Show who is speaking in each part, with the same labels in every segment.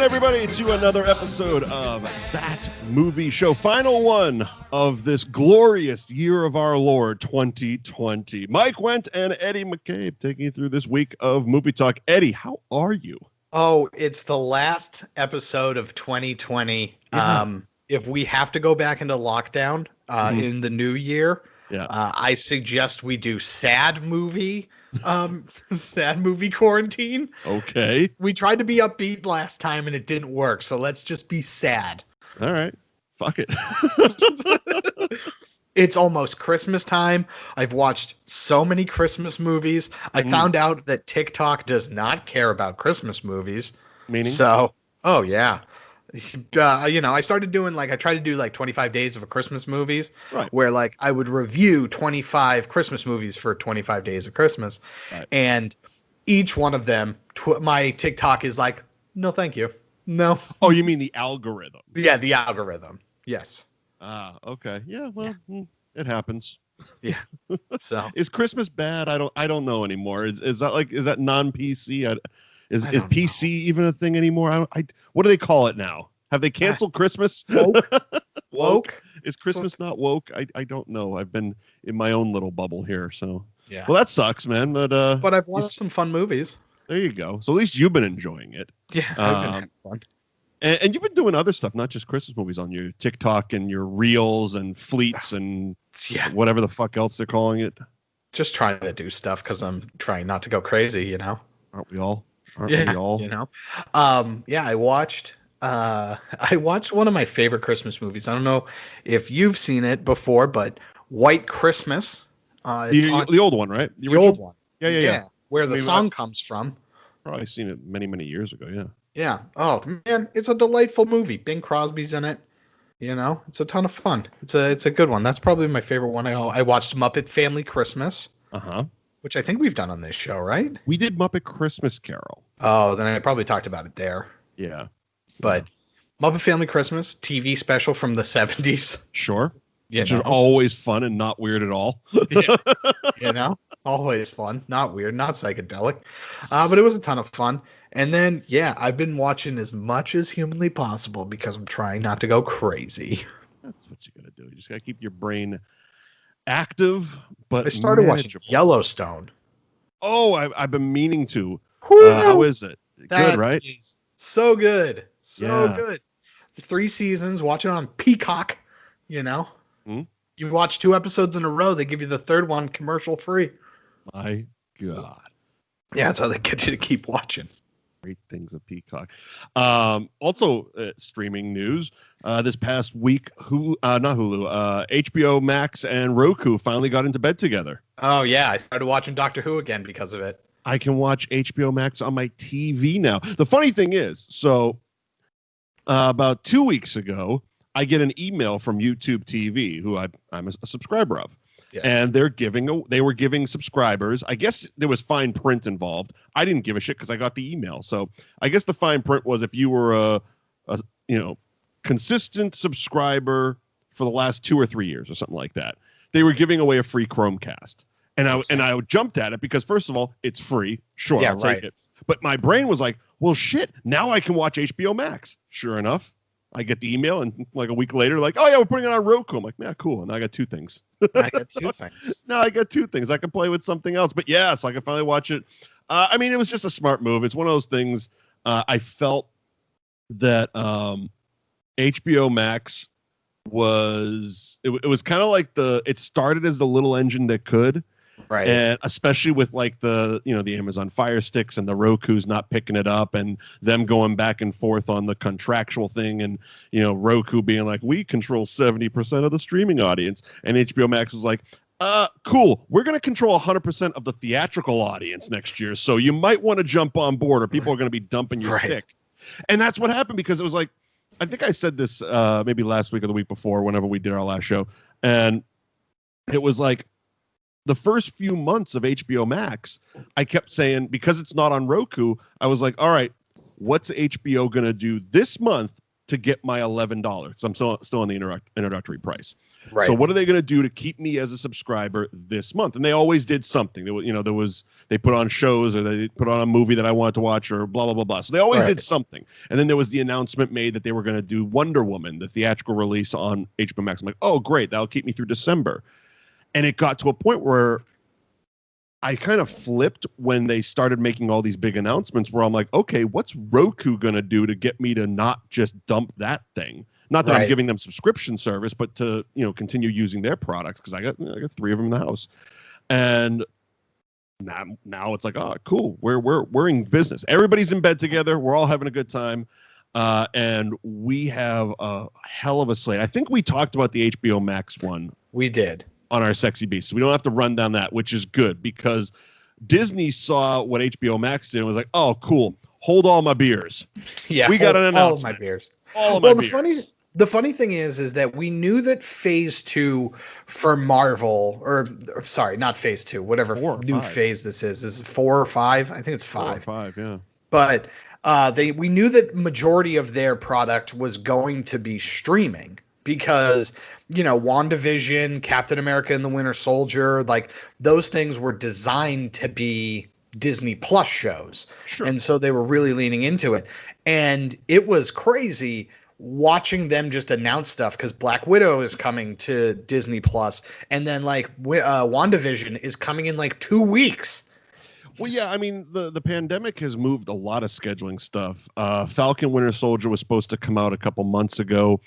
Speaker 1: everybody, to another episode of That Movie Show. Final one of this glorious year of our Lord, 2020. Mike Wendt and Eddie McCabe taking you through this week of movie talk. Eddie, how are you?
Speaker 2: Oh, it's the last episode of 2020.
Speaker 1: Yeah.
Speaker 2: If we have to go back into lockdown in the new year, I suggest we do sad movie quarantine.
Speaker 1: Okay.
Speaker 2: We tried to be upbeat last time and it didn't work, so let's just be sad.
Speaker 1: All right. Fuck it.
Speaker 2: It's almost Christmas time. I've watched so many Christmas movies. I found out that TikTok does not care about Christmas movies.
Speaker 1: Meaning?
Speaker 2: So, oh yeah. I started doing I tried to do 25 days of Christmas movies,
Speaker 1: right,
Speaker 2: where I would review 25 Christmas movies for 25 days of Christmas.
Speaker 1: Right.
Speaker 2: And each one of them, my TikTok is like, no, thank you. No.
Speaker 1: Oh, you mean the algorithm?
Speaker 2: Yeah, the algorithm. Yes.
Speaker 1: Okay. Yeah, well, it happens.
Speaker 2: Yeah. So
Speaker 1: is Christmas bad? I don't know anymore. Is that non-PC? Is PC even a thing anymore? What do they call it now? Have they canceled Christmas?
Speaker 2: Woke?
Speaker 1: Is Christmas not woke? I don't know. I've been in my own little bubble here, so
Speaker 2: yeah.
Speaker 1: Well, that sucks, man. But
Speaker 2: I've watched some fun movies.
Speaker 1: There you go. So at least you've been enjoying it.
Speaker 2: Yeah, I've been having fun.
Speaker 1: And you've been doing other stuff, not just Christmas movies, on your TikTok and your reels and fleets and whatever the fuck else they're calling it.
Speaker 2: Just trying to do stuff because I'm trying not to go crazy,
Speaker 1: Aren't we all? We all?
Speaker 2: I watched one of my favorite Christmas movies. I don't know if you've seen it before, but White Christmas.
Speaker 1: The old one, right?
Speaker 2: The old one.
Speaker 1: Yeah.
Speaker 2: Where the song comes from.
Speaker 1: Probably seen it many, many years ago, yeah.
Speaker 2: Yeah. Oh, man, it's a delightful movie. Bing Crosby's in it. It's a ton of fun. It's a good one. That's probably my favorite one. I watched Muppet Family Christmas.
Speaker 1: Uh-huh.
Speaker 2: Which I think we've done on this show, right?
Speaker 1: We did Muppet Christmas Carol.
Speaker 2: Oh, then I probably talked about it there.
Speaker 1: Yeah.
Speaker 2: But Muppet Family Christmas, TV special from the 70s.
Speaker 1: Sure. Which is always fun and not weird at all.
Speaker 2: Always fun. Not weird, not psychedelic. But it was a ton of fun. And then, I've been watching as much as humanly possible because I'm trying not to go crazy.
Speaker 1: That's what you got to do. You just got to keep your brain active, but
Speaker 2: I started watching Yellowstone.
Speaker 1: Oh, I've been meaning to. How is it? Good, right?
Speaker 2: So good. Good. 3 seasons. Watch it on Peacock. You watch 2 episodes in a row. They give you the third one commercial free.
Speaker 1: My God.
Speaker 2: Yeah, that's how they get you to keep watching.
Speaker 1: Great things of Peacock. Also, streaming news. This past week, HBO Max and Roku finally got into bed together.
Speaker 2: Oh, yeah. I started watching Doctor Who again because of it.
Speaker 1: I can watch HBO Max on my TV now. The funny thing is, about 2 weeks ago, I get an email from YouTube TV, who I'm a subscriber of. Yeah. And they were giving subscribers, I guess there was fine print involved. I didn't give a shit because I got the email. So I guess the fine print was if you were a consistent subscriber for the last 2 or 3 years or something like that, they were giving away a free Chromecast. And I jumped at it because, first of all, it's free. Sure, I'll take it. But my brain was like, well, shit, now I can watch HBO Max. Sure enough, I get the email, and a week later, oh, yeah, we're putting it on Roku. I'm like, yeah, cool. And I got 2 things.
Speaker 2: I got 2 things.
Speaker 1: Now I got 2 things. I can play with something else. But, yeah, so I can finally watch it. It was just a smart move. It's one of those things. I felt that HBO Max was kind of like it started as the little engine that could.
Speaker 2: Right.
Speaker 1: And especially with the Amazon Fire Sticks and the Roku's not picking it up and them going back and forth on the contractual thing, and Roku being like, we control 70% of the streaming audience, and HBO Max was like, cool, we're going to control 100% of the theatrical audience next year, so you might want to jump on board or people are going to be dumping your stick. And that's what happened, because it was I think I said this maybe last week or the week before, whenever we did our last show, and it was the first few months of HBO Max, I kept saying, because it's not on Roku, I was like, all right, what's HBO going to do this month to get my $11. I'm still on the introductory price.
Speaker 2: Right.
Speaker 1: So what are they going to do to keep me as a subscriber this month? And they always did something. They put on shows, or they put on a movie that I wanted to watch, or blah blah blah blah. So they always did something. And then there was the announcement made that they were going to do Wonder Woman, the theatrical release on HBO Max. I'm like, oh great, that'll keep me through December. And it got to a point where I kind of flipped when they started making all these big announcements, where I'm like, okay, what's Roku going to do to get me to not just dump that thing? Not that I'm giving them subscription service, but to, continue using their products, because I got 3 of them in the house. And now it's like, oh, cool. We're in business. Everybody's in bed together. We're all having a good time. And we have a hell of a slate. I think we talked about the HBO Max one.
Speaker 2: We did. On
Speaker 1: our Sexy Beast. So we don't have to run down that, which is good, because Disney saw what HBO Max did and was like, oh, cool. Hold all my beers.
Speaker 2: Yeah.
Speaker 1: We got an announcement.
Speaker 2: All of my beers.
Speaker 1: All of my beers.
Speaker 2: The funny thing is that we knew that Phase 2 for Marvel, or sorry, not Phase 2, whatever new phase this is 4 or 5? I think it's 5.
Speaker 1: 4 or 5, yeah.
Speaker 2: But we knew that majority of their product was going to be streaming, because WandaVision, Captain America and the Winter Soldier, like those things were designed to be Disney Plus shows.
Speaker 1: Sure.
Speaker 2: And so they were really leaning into it. And it was crazy watching them just announce stuff, because Black Widow is coming to Disney Plus, and then WandaVision is coming in 2 weeks.
Speaker 1: Well, yeah, I mean, the pandemic has moved a lot of scheduling stuff. Falcon Winter Soldier was supposed to come out a couple months ago,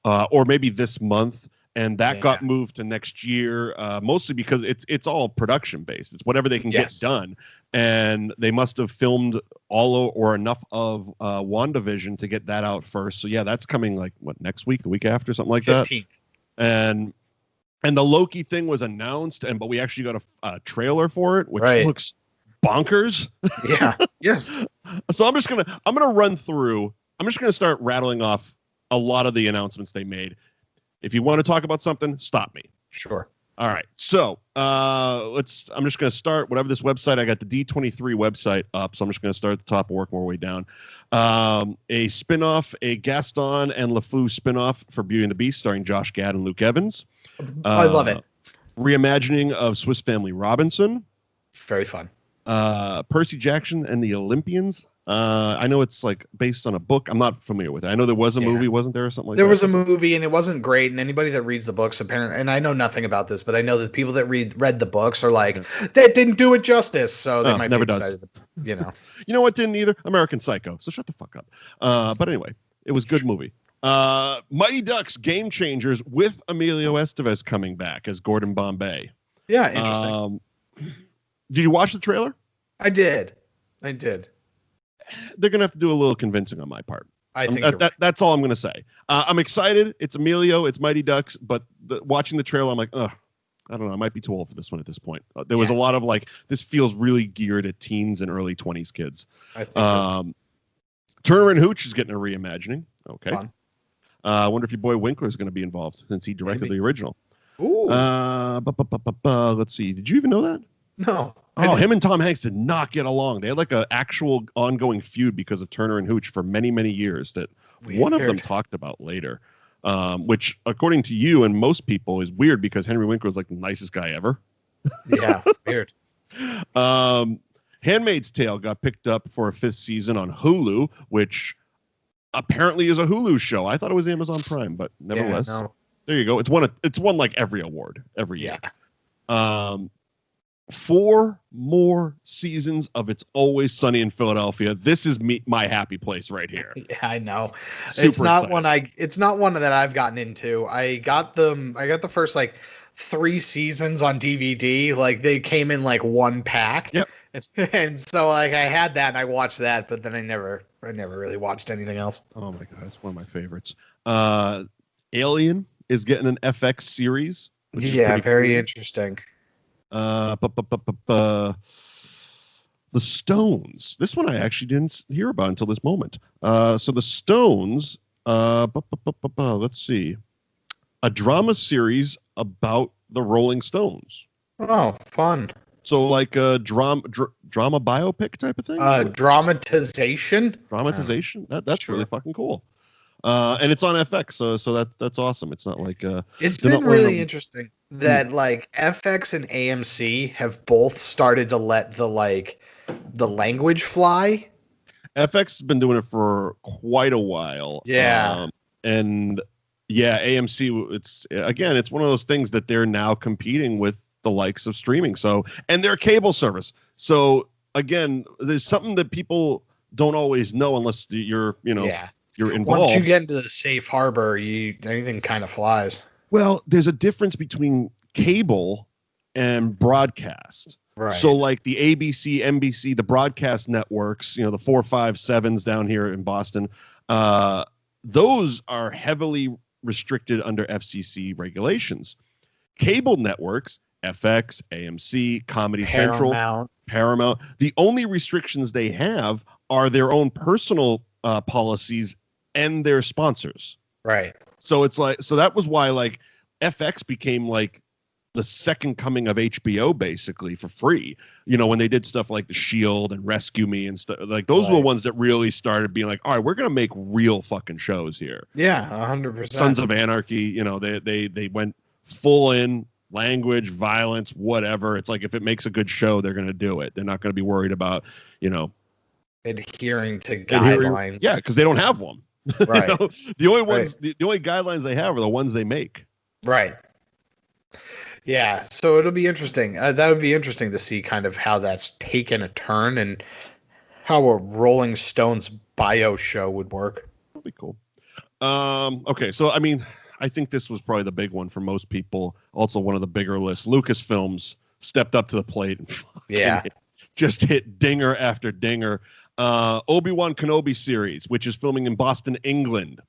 Speaker 1: or maybe this month, and that got moved to next year, mostly because it's all production based. It's whatever they can get done. And they must have filmed all or enough of WandaVision to get that out first. So yeah, that's coming next week, the week after, something like
Speaker 2: 15th.
Speaker 1: That. And the Loki thing was announced, but we actually got a trailer for it, which looks bonkers.
Speaker 2: Yeah. Yes.
Speaker 1: So I'm just gonna run through. I'm just gonna start rattling off a lot of the announcements they made. If you want to talk about something, stop me.
Speaker 2: Sure.
Speaker 1: All right. So I'm just going to start whatever this website. I got the D23 website up, so I'm just going to start at the top and work my way down. A spinoff, a Gaston and LeFou spinoff for Beauty and the Beast, starring Josh Gad and Luke Evans.
Speaker 2: I love it.
Speaker 1: Reimagining of Swiss Family Robinson.
Speaker 2: Very fun.
Speaker 1: Percy Jackson and the Olympians. I know it's based on a book. I'm not familiar with it. I know there was a movie, wasn't there, or something like that?
Speaker 2: There was a movie, and it wasn't great. And anybody that reads the books, apparently, and I know nothing about this, but I know that people that read the books are that didn't do it justice. So they might
Speaker 1: never
Speaker 2: be
Speaker 1: excited.
Speaker 2: You
Speaker 1: know what didn't either? American Psycho. So shut the fuck up. But anyway, it was a good movie. Mighty Ducks Game Changers with Emilio Estevez coming back as Gordon Bombay.
Speaker 2: Yeah, interesting.
Speaker 1: Did you watch the trailer?
Speaker 2: I did.
Speaker 1: They're going to have to do a little convincing on my part.
Speaker 2: I think
Speaker 1: that's all I'm going to say. I'm excited. It's Emilio. It's Mighty Ducks. But watching the trailer, I'm like, ugh, I don't know. I might be too old for this one at this point. There was a lot of this feels really geared at teens and early 20s kids.
Speaker 2: I think
Speaker 1: Turner and Hooch is getting a reimagining. Okay.
Speaker 2: Fun.
Speaker 1: I wonder if your boy Winkler is going to be involved, since he directed the original.
Speaker 2: Ooh.
Speaker 1: Let's see. Did you even know that?
Speaker 2: No.
Speaker 1: Oh, him and Tom Hanks did not get along. They had an actual ongoing feud because of Turner and Hooch for many, many years that one of them talked about later, which, according to you and most people, is weird because Henry Winkler was the nicest guy ever.
Speaker 2: Yeah, weird.
Speaker 1: Handmaid's Tale got picked up for a 5th season on Hulu, which apparently is a Hulu show. I thought it was Amazon Prime, but nevertheless, there you go. It's won every award every year. 4 more seasons of It's Always Sunny in Philadelphia. This is my happy place right here.
Speaker 2: Yeah, I know.
Speaker 1: It's not
Speaker 2: one that I've gotten into. I got the first 3 seasons on DVD. They came in one pack.
Speaker 1: Yep.
Speaker 2: And so I had that and I watched that, but then I never really watched anything else.
Speaker 1: Oh my god, it's one of my favorites. Alien is getting an FX series.
Speaker 2: Yeah, very cool. Interesting.
Speaker 1: The Stones. This one I actually didn't hear about until this moment. So the Stones, let's see. A drama series about the Rolling Stones.
Speaker 2: Oh, fun.
Speaker 1: So a drama biopic type of thing?
Speaker 2: Dramatization.
Speaker 1: That's really fucking cool. And it's on FX, so that's awesome. It's not like
Speaker 2: it's been really interesting that like FX and AMC have both started to let the language fly.
Speaker 1: FX has been doing it for quite a while.
Speaker 2: Yeah.
Speaker 1: And yeah, AMC, it's one of those things that they're now competing with the likes of streaming. So, and their cable service. So again, there's something that people don't always know unless you're involved.
Speaker 2: Once you get into the safe harbor, anything kind of flies.
Speaker 1: Well, there's a difference between cable and broadcast.
Speaker 2: Right.
Speaker 1: So like the ABC, NBC, the broadcast networks, the 4, 5, 7s down here in Boston, those are heavily restricted under FCC regulations. Cable networks, FX, AMC, Comedy Central, Paramount, the only restrictions they have are their own personal policies and their sponsors.
Speaker 2: Right.
Speaker 1: So it's like, so that was why like FX became like the second coming of HBO basically for free. When they did stuff like The Shield and Rescue Me and stuff like those were the ones that really started being like, all right, we're going to make real fucking shows here.
Speaker 2: Yeah. 100%.
Speaker 1: Sons of Anarchy, they went full in language, violence, whatever. It's like, if it makes a good show, they're going to do it. They're not going to be worried about,
Speaker 2: adhering to guidelines.
Speaker 1: Yeah. Cause they don't have one.
Speaker 2: Right.
Speaker 1: The only ones, the only guidelines they have are the ones they make.
Speaker 2: Right. Yeah, so it'll be interesting. That would be interesting to see kind of how that's taken a turn and how a Rolling Stones bio show would work.
Speaker 1: That'd be cool. Okay, so I mean, I think this was probably the big one for most people. Also, one of the bigger lists. Lucasfilms stepped up to the plate and just hit dinger after dinger. Obi-Wan Kenobi series, which is filming in Boston, England.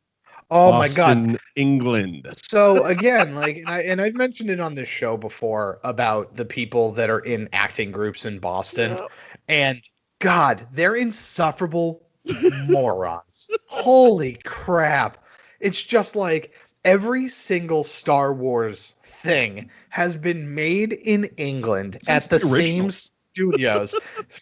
Speaker 2: Oh my God,
Speaker 1: England.
Speaker 2: So again, I've mentioned it on this show before about the people that are in acting groups in Boston, and God, they're insufferable morons. Holy crap. It's just like every single Star Wars thing has been made in England at the same studios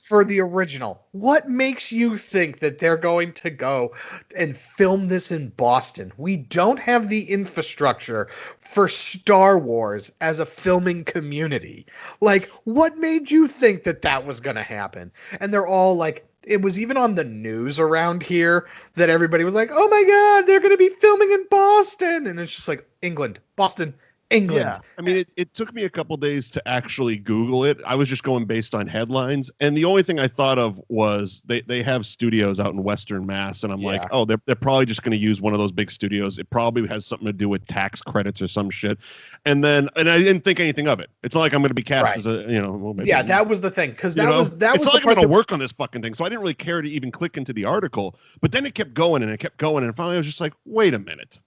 Speaker 2: for the original. What makes you think that they're going to go and film this in Boston? We don't have the infrastructure for Star Wars as a filming community. Like, what made you think that was going to happen? And they're all like, it was even on the news around here that everybody was like, oh my God, they're going to be filming in Boston. And it's just like, England, Boston, England.
Speaker 1: Yeah. I mean, it took me a couple days to actually Google it. I was just going based on headlines. And the only thing I thought of was they have studios out in Western Mass. And I'm like, oh, they're probably just going to use one of those big studios. It probably has something to do with tax credits or some shit. And I didn't think anything of it. It's not like I'm going to be cast as a,
Speaker 2: that was the thing. Because that was
Speaker 1: it's not like I'm going to work on this fucking thing. So I didn't really care to even click into the article. But then it kept going and it kept going. And finally I was just like, wait a minute.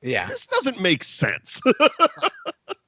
Speaker 2: Yeah.
Speaker 1: This doesn't make sense.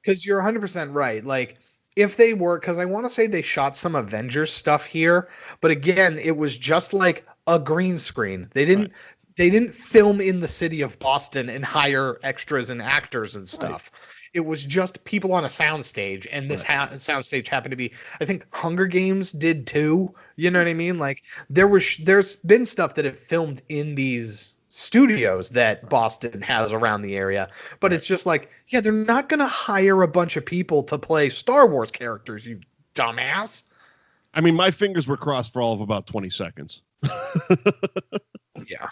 Speaker 2: Because you're 100% right. Like, if they were, because I want to say they shot some Avengers stuff here, but again, it was just like a green screen. They didn't film in the city of Boston and hire extras and actors and stuff. It was just people on a soundstage, and this soundstage happened to be, I think Hunger Games did too. You know what I mean? Like, there's been stuff that have filmed in these studios that Boston has around the area, but it's just like, they're not going to hire a bunch of people to play Star Wars characters, you dumbass.
Speaker 1: I mean, my fingers were crossed for all of about 20 seconds.
Speaker 2: Yeah.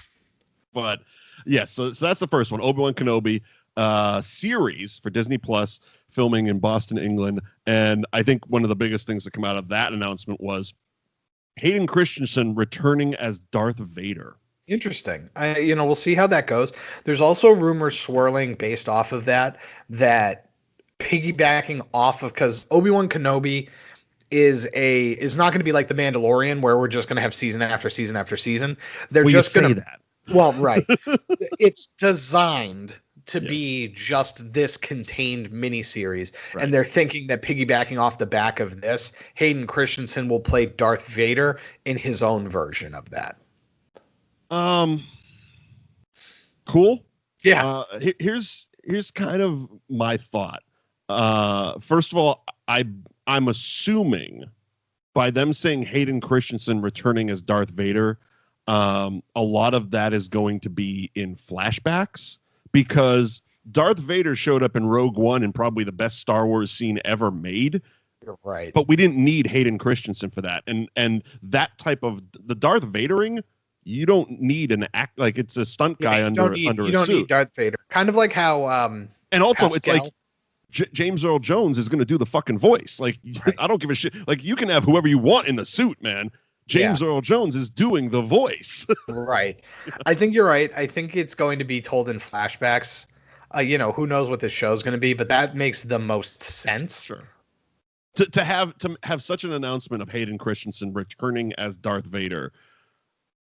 Speaker 1: But yes, so that's the first one. Obi-Wan Kenobi series for Disney Plus, filming in Boston, England. And I think one of the biggest things that come out of that announcement was Hayden Christensen returning as Darth Vader.
Speaker 2: Interesting. We'll see how that goes. There's also rumors swirling based off of that piggybacking off of, because Obi-Wan Kenobi is not going to be like The Mandalorian where we're just going to have season after season after season. They're just going to that. Well, right. It's designed to be just this contained miniseries. Right. And they're thinking that piggybacking off the back of this, Hayden Christensen will play Darth Vader in his own version of that.
Speaker 1: Cool.
Speaker 2: Yeah.
Speaker 1: Here's kind of my thought. First of all, I'm assuming by them saying Hayden Christensen returning as Darth Vader, a lot of that is going to be in flashbacks because Darth Vader showed up in Rogue One in probably the best Star Wars scene ever made.
Speaker 2: You're right.
Speaker 1: But we didn't need Hayden Christensen for that. And that type of the Darth Vadering, you don't need an act like it's a stunt guy under a suit.
Speaker 2: You don't need Darth Vader. Kind of like how
Speaker 1: and also
Speaker 2: Pascal.
Speaker 1: It's like James Earl Jones is going to do the fucking voice. Like
Speaker 2: Right.
Speaker 1: I don't give a shit. Like you can have whoever you want in the suit, man. James Earl Jones is doing the voice.
Speaker 2: Right. I think you're right. I think it's going to be told in flashbacks. Who knows what this show is going to be, but that makes the most sense.
Speaker 1: Sure. To have such an announcement of Hayden Christensen returning as Darth Vader,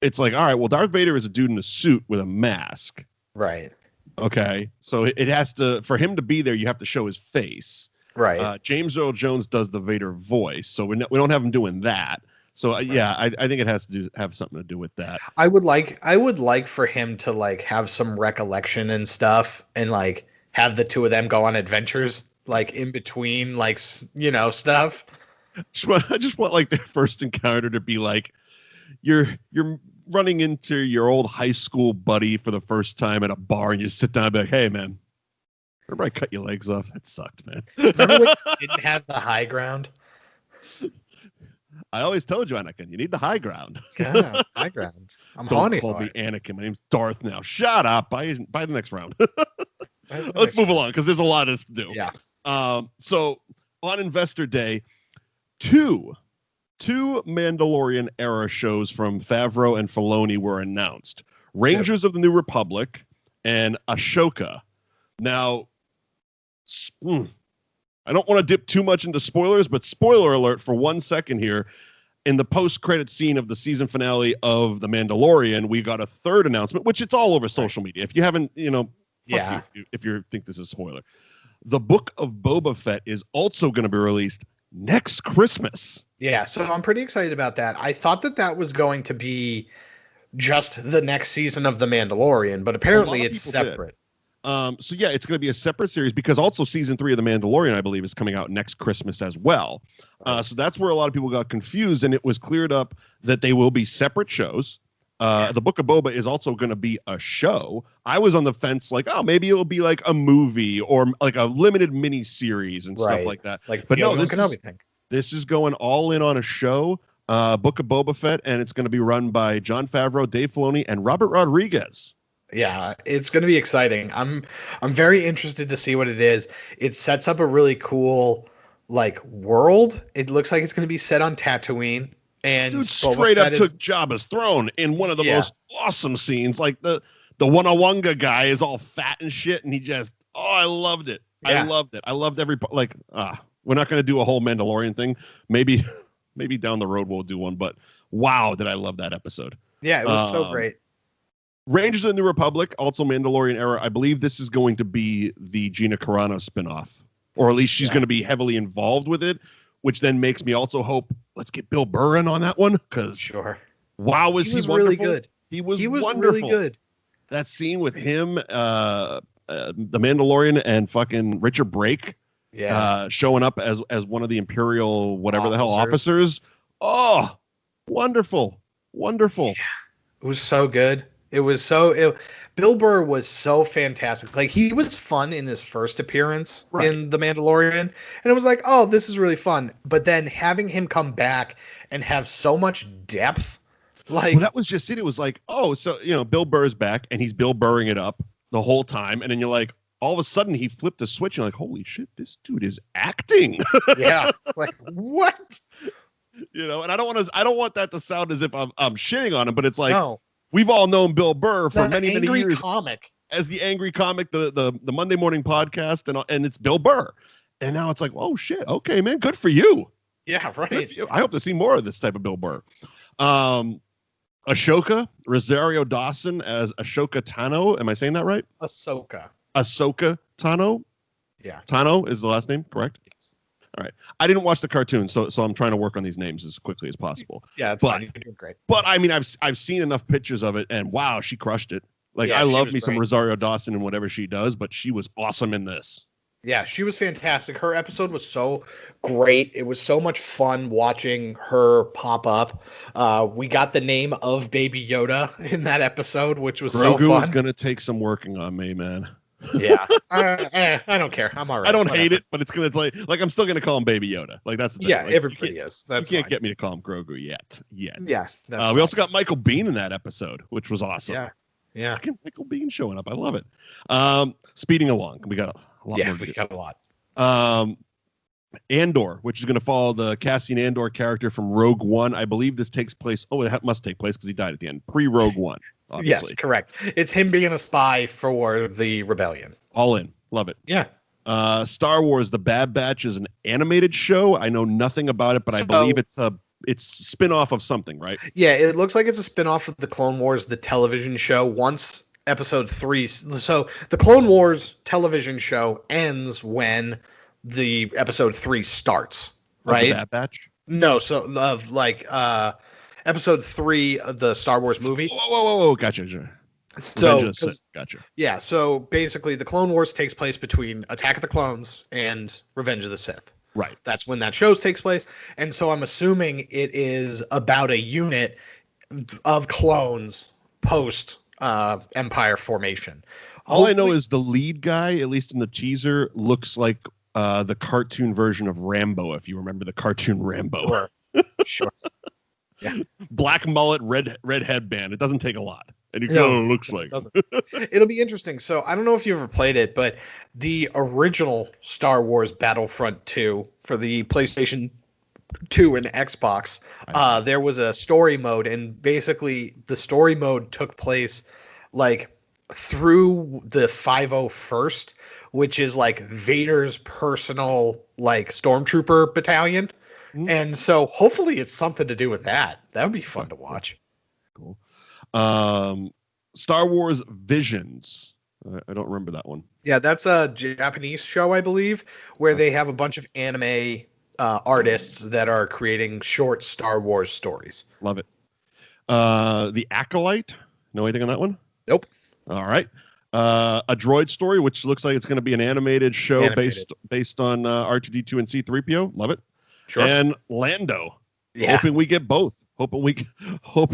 Speaker 1: it's like, all right, well, Darth Vader is a dude in a suit with a mask.
Speaker 2: Right.
Speaker 1: Okay. So it has to, for him to be there, you have to show his face.
Speaker 2: Right.
Speaker 1: James Earl Jones does the Vader voice. So we don't have him doing that. So I think it has to have something to do with that.
Speaker 2: I would like for him to like have some recollection and stuff and like have the two of them go on adventures like in between like stuff.
Speaker 1: I just want like their first encounter to be like you're running into your old high school buddy for the first time at a bar and you sit down and be like, hey man, remember I cut your legs off? That sucked, man.
Speaker 2: Remember when you didn't have the high ground?
Speaker 1: I always told you, Anakin, you need the high ground.
Speaker 2: Yeah, high ground. I'm
Speaker 1: Don't
Speaker 2: horny
Speaker 1: call
Speaker 2: for
Speaker 1: me
Speaker 2: it.
Speaker 1: Anakin. My name's Darth now. Shut up. By the next round. Let's move along because there's a lot of this to do.
Speaker 2: Yeah.
Speaker 1: So on Investor Day, two Mandalorian era shows from Favreau and Filoni were announced. Rangers of the New Republic and Ashoka. Now, I don't want to dip too much into spoilers, but spoiler alert for 1 second here. In the post-credit scene of the season finale of The Mandalorian, we got a third announcement, which it's all over social media. If you haven't, fuck you if you think this is a spoiler. The Book of Boba Fett is also going to be released next Christmas.
Speaker 2: Yeah, so I'm pretty excited about that. I thought that was going to be just the next season of The Mandalorian, but apparently it's separate.
Speaker 1: So yeah, it's going to be a separate series because also season 3 of The Mandalorian, I believe, is coming out next Christmas as well. So that's where a lot of people got confused, and it was cleared up that they will be separate shows. The Book of Boba is also going to be a show. I was on the fence, like, oh, maybe it'll be like a movie or like a limited mini series and stuff like that.
Speaker 2: Like,
Speaker 1: but no,
Speaker 2: this
Speaker 1: is going all in on a show. Book of Boba Fett, and it's going to be run by Jon Favreau, Dave Filoni, and Robert Rodriguez.
Speaker 2: Yeah, it's going to be exciting. I'm very interested to see what it is. It sets up a really cool like world. It looks like it's going to be set on Tatooine. And
Speaker 1: dude straight up took Jabba's throne in one of the most awesome scenes. Like the Wonawanga guy is all fat and shit, and he just I loved it. Yeah. I loved it. I loved every like. We're not going to do a whole Mandalorian thing. Maybe down the road we'll do one. But wow, did I love that episode?
Speaker 2: Yeah, it was so great.
Speaker 1: Rangers of the New Republic, also Mandalorian era. I believe this is going to be the Gina Carano spinoff, or at least she's going to be heavily involved with it, which then makes me also hope let's get Bill Burr in on that one because wow, was he wonderful?
Speaker 2: Really good.
Speaker 1: He was wonderful.
Speaker 2: Really good.
Speaker 1: That scene with him, the Mandalorian and fucking Richard Brake, showing up as one of the Imperial whatever the hell officers. Oh, wonderful. Yeah.
Speaker 2: It was so good. Bill Burr was so fantastic. Like he was fun in his first appearance in The Mandalorian, and it was like, oh, this is really fun. But then having him come back and have so much depth, like
Speaker 1: that was just it. It was like, oh, so Bill Burr's back and he's Bill Burring it up the whole time, and then you're like, all of a sudden he flipped a switch and like, holy shit, this dude is acting.
Speaker 2: Yeah, like what?
Speaker 1: And I don't want that to sound as if I'm shitting on him, but it's like.
Speaker 2: No.
Speaker 1: We've all known Bill Burr for many years
Speaker 2: as
Speaker 1: the angry comic, the Monday morning podcast, and it's Bill Burr. And now it's like, oh shit, okay, man, good for you.
Speaker 2: Yeah, right.
Speaker 1: I hope to see more of this type of Bill Burr. Ashoka, Rosario Dawson as Ashoka Tano. Am I saying that right?
Speaker 2: Ahsoka
Speaker 1: Tano. Yeah, Tano is the last name, correct?
Speaker 2: Yes.
Speaker 1: All right. I didn't watch the cartoon, so I'm trying to work on these names as quickly as possible.
Speaker 2: Yeah, fine. You're doing great.
Speaker 1: But I mean, I've seen enough pictures of it, and wow, she crushed it. Like I love me some Rosario Dawson and whatever she does, but she was awesome in this.
Speaker 2: Yeah, she was fantastic. Her episode was so great. It was so much fun watching her pop up. We got the name of Baby Yoda in that episode, which was so
Speaker 1: Grogu is
Speaker 2: fun.
Speaker 1: going to take some working on me, man.
Speaker 2: Yeah, I don't care. I'm all right.
Speaker 1: I don't
Speaker 2: Whatever.
Speaker 1: hate it, but it's going to like I'm still going to call him Baby Yoda. Like that's the thing.
Speaker 2: Yeah,
Speaker 1: like,
Speaker 2: everybody is. That's
Speaker 1: you can't
Speaker 2: fine.
Speaker 1: get me to call him Grogu yet.
Speaker 2: Yeah,
Speaker 1: We also got Michael Biehn in that episode, which was awesome.
Speaker 2: Yeah.
Speaker 1: Fucking Michael Biehn showing up. I love it. Speeding along, we got a lot more.
Speaker 2: We got a lot.
Speaker 1: Andor, which is going to follow the Cassian Andor character from Rogue One. I believe this takes place. Oh, it must take place because he died at the end. Pre-Rogue One, obviously.
Speaker 2: Yes, correct. It's him being a spy for the rebellion.
Speaker 1: All in. Love it.
Speaker 2: Yeah.
Speaker 1: Star Wars: The Bad Batch is an animated show. I know nothing about it, but I believe it's spin-off of something, right?
Speaker 2: Yeah, it looks like it's a spin-off of the Clone Wars, the television show. Once episode 3, so the Clone Wars television show ends when the episode 3 starts, right?
Speaker 1: The Bad Batch?
Speaker 2: No, so of episode 3 of the Star Wars movie.
Speaker 1: Whoa, gotcha.
Speaker 2: So
Speaker 1: gotcha.
Speaker 2: Yeah, so basically the Clone Wars takes place between Attack of the Clones and Revenge of the Sith.
Speaker 1: Right.
Speaker 2: That's when that show takes place. And so I'm assuming it is about a unit of clones post Empire formation.
Speaker 1: All I know is the lead guy, at least in the teaser, looks like the cartoon version of Rambo, if you remember the cartoon Rambo.
Speaker 2: Sure. Yeah.
Speaker 1: Black mullet, red headband. It doesn't take a lot. And it kind of looks like
Speaker 2: It'll be interesting. So I don't know if you ever played it, but the original Star Wars Battlefront 2 for the PlayStation 2 and Xbox, there was a story mode, and basically the story mode took place like through the 501st, which is like Vader's personal like stormtrooper battalion. Mm-hmm. And so hopefully it's something to do with that. That would be fun to watch.
Speaker 1: Cool. Star Wars Visions. I don't remember that one.
Speaker 2: Yeah, that's a Japanese show, I believe, where they have a bunch of anime artists that are creating short Star Wars stories.
Speaker 1: Love it. The Acolyte. Know anything on that one?
Speaker 2: Nope.
Speaker 1: All right. A Droid Story, which looks like it's going to be an animated show based on R2D2 and C3PO. Love it.
Speaker 2: Sure.
Speaker 1: And Lando.
Speaker 2: Yeah.
Speaker 1: Hoping we get both. Hoping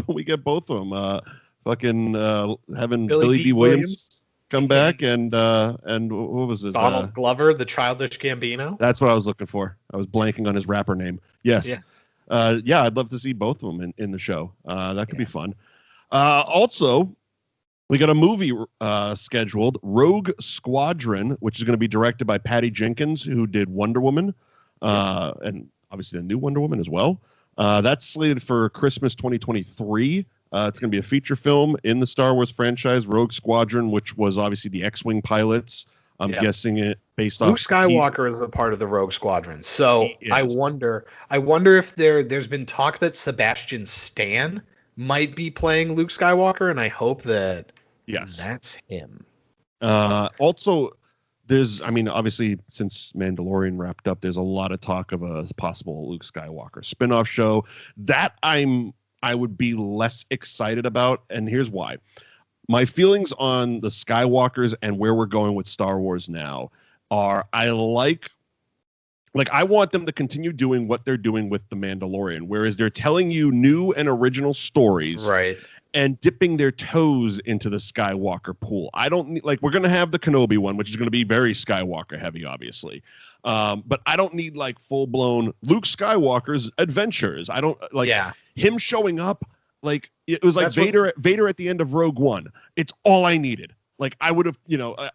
Speaker 1: we get both of them. Having Billy D. Williams come back and what was this?
Speaker 2: Donald Glover, the Childish Gambino.
Speaker 1: That's what I was looking for. I was blanking on his rapper name. Yes. Yeah. I'd love to see both of them in the show. That could be fun. Also, we got a movie scheduled, Rogue Squadron, which is going to be directed by Patty Jenkins, who did Wonder Woman, and obviously the new Wonder Woman as well. That's slated for Christmas 2023. It's going to be a feature film in the Star Wars franchise, Rogue Squadron, which was obviously the X-Wing pilots. I'm guessing it based on
Speaker 2: Luke Skywalker is a part of the Rogue Squadron. So I wonder if there's been talk that Sebastian Stan might be playing Luke Skywalker, and I hope that that's him.
Speaker 1: Also, obviously, since Mandalorian wrapped up, there's a lot of talk of a possible Luke Skywalker spinoff show that I would be less excited about, and here's why. My feelings on the Skywalkers and where we're going with Star Wars now are I want them to continue doing what they're doing with The Mandalorian, whereas they're telling you new and original stories.
Speaker 2: Right.
Speaker 1: And dipping their toes into the Skywalker pool. I don't need, we're going to have the Kenobi one, which is going to be very Skywalker heavy, obviously. But I don't need full blown Luke Skywalker's adventures. I don't him showing up. It was like Vader at the end of Rogue One. It's all I needed. I would have,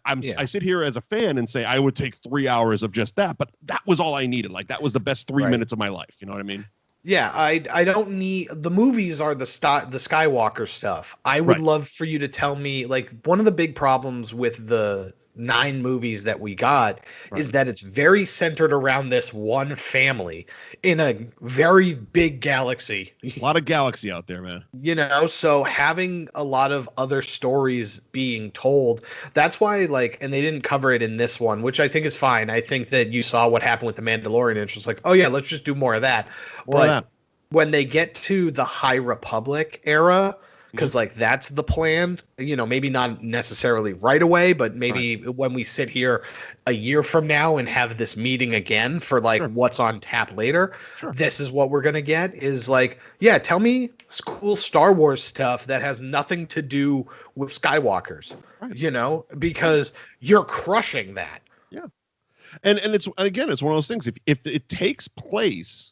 Speaker 1: I sit here as a fan and say I would take 3 hours of just that, but that was all I needed. That was the best 3 minutes of my life. You know what I mean?
Speaker 2: Yeah, I don't need the movies are the Skywalker stuff. I would love for you to tell me one of the big problems with the 9 movies that we got is that it's very centered around this one family in a very big galaxy.
Speaker 1: A lot of galaxy out there, man.
Speaker 2: So having a lot of other stories being told, that's why and they didn't cover it in this one, which I think is fine. I think that you saw what happened with The Mandalorian and it's just oh yeah, let's just do more of that. But when they get to the High Republic era, because like that's the plan. You know, maybe not necessarily right away, but maybe when we sit here a year from now and have this meeting again for like what's on tap later, this is what we're gonna get. Is like, yeah, tell me cool Star Wars stuff that has nothing to do with Skywalkers. You know, because you're crushing that.
Speaker 1: Yeah. And it's, again, it's one of those things. If it takes place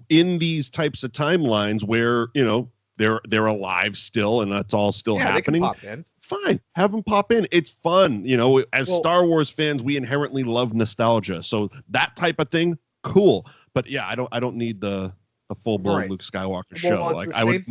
Speaker 1: in these types of timelines where, you know, they're alive still and that's all still happening,
Speaker 2: they can pop in.
Speaker 1: Fine, have them pop in. It's fun. You know, as Star Wars fans, we inherently love nostalgia. So that type of thing, cool. But yeah, I don't need the full blown Luke Skywalker show. Like I would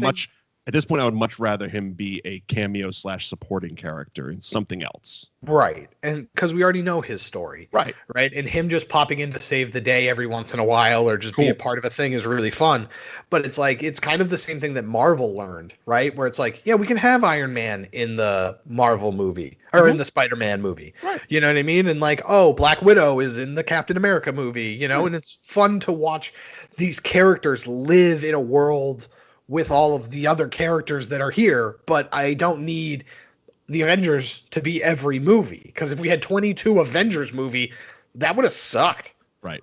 Speaker 1: at this point, I would much rather him be a cameo / supporting character in something else.
Speaker 2: Right. And because we already know his story. Right. And him just popping in to save the day every once in a while or just be a part of a thing is really fun. But it's like, it's kind of the same thing that Marvel learned, right? Where it's like, yeah, we can have Iron Man in the Marvel movie or in the Spider-Man movie. Right. You know what I mean? And like, oh, Black Widow is in the Captain America movie, you know, and it's fun to watch these characters live in a world with all of the other characters that are here, but I don't need the Avengers to be every movie, because if we had 22 Avengers movie, that would have sucked.
Speaker 1: Right.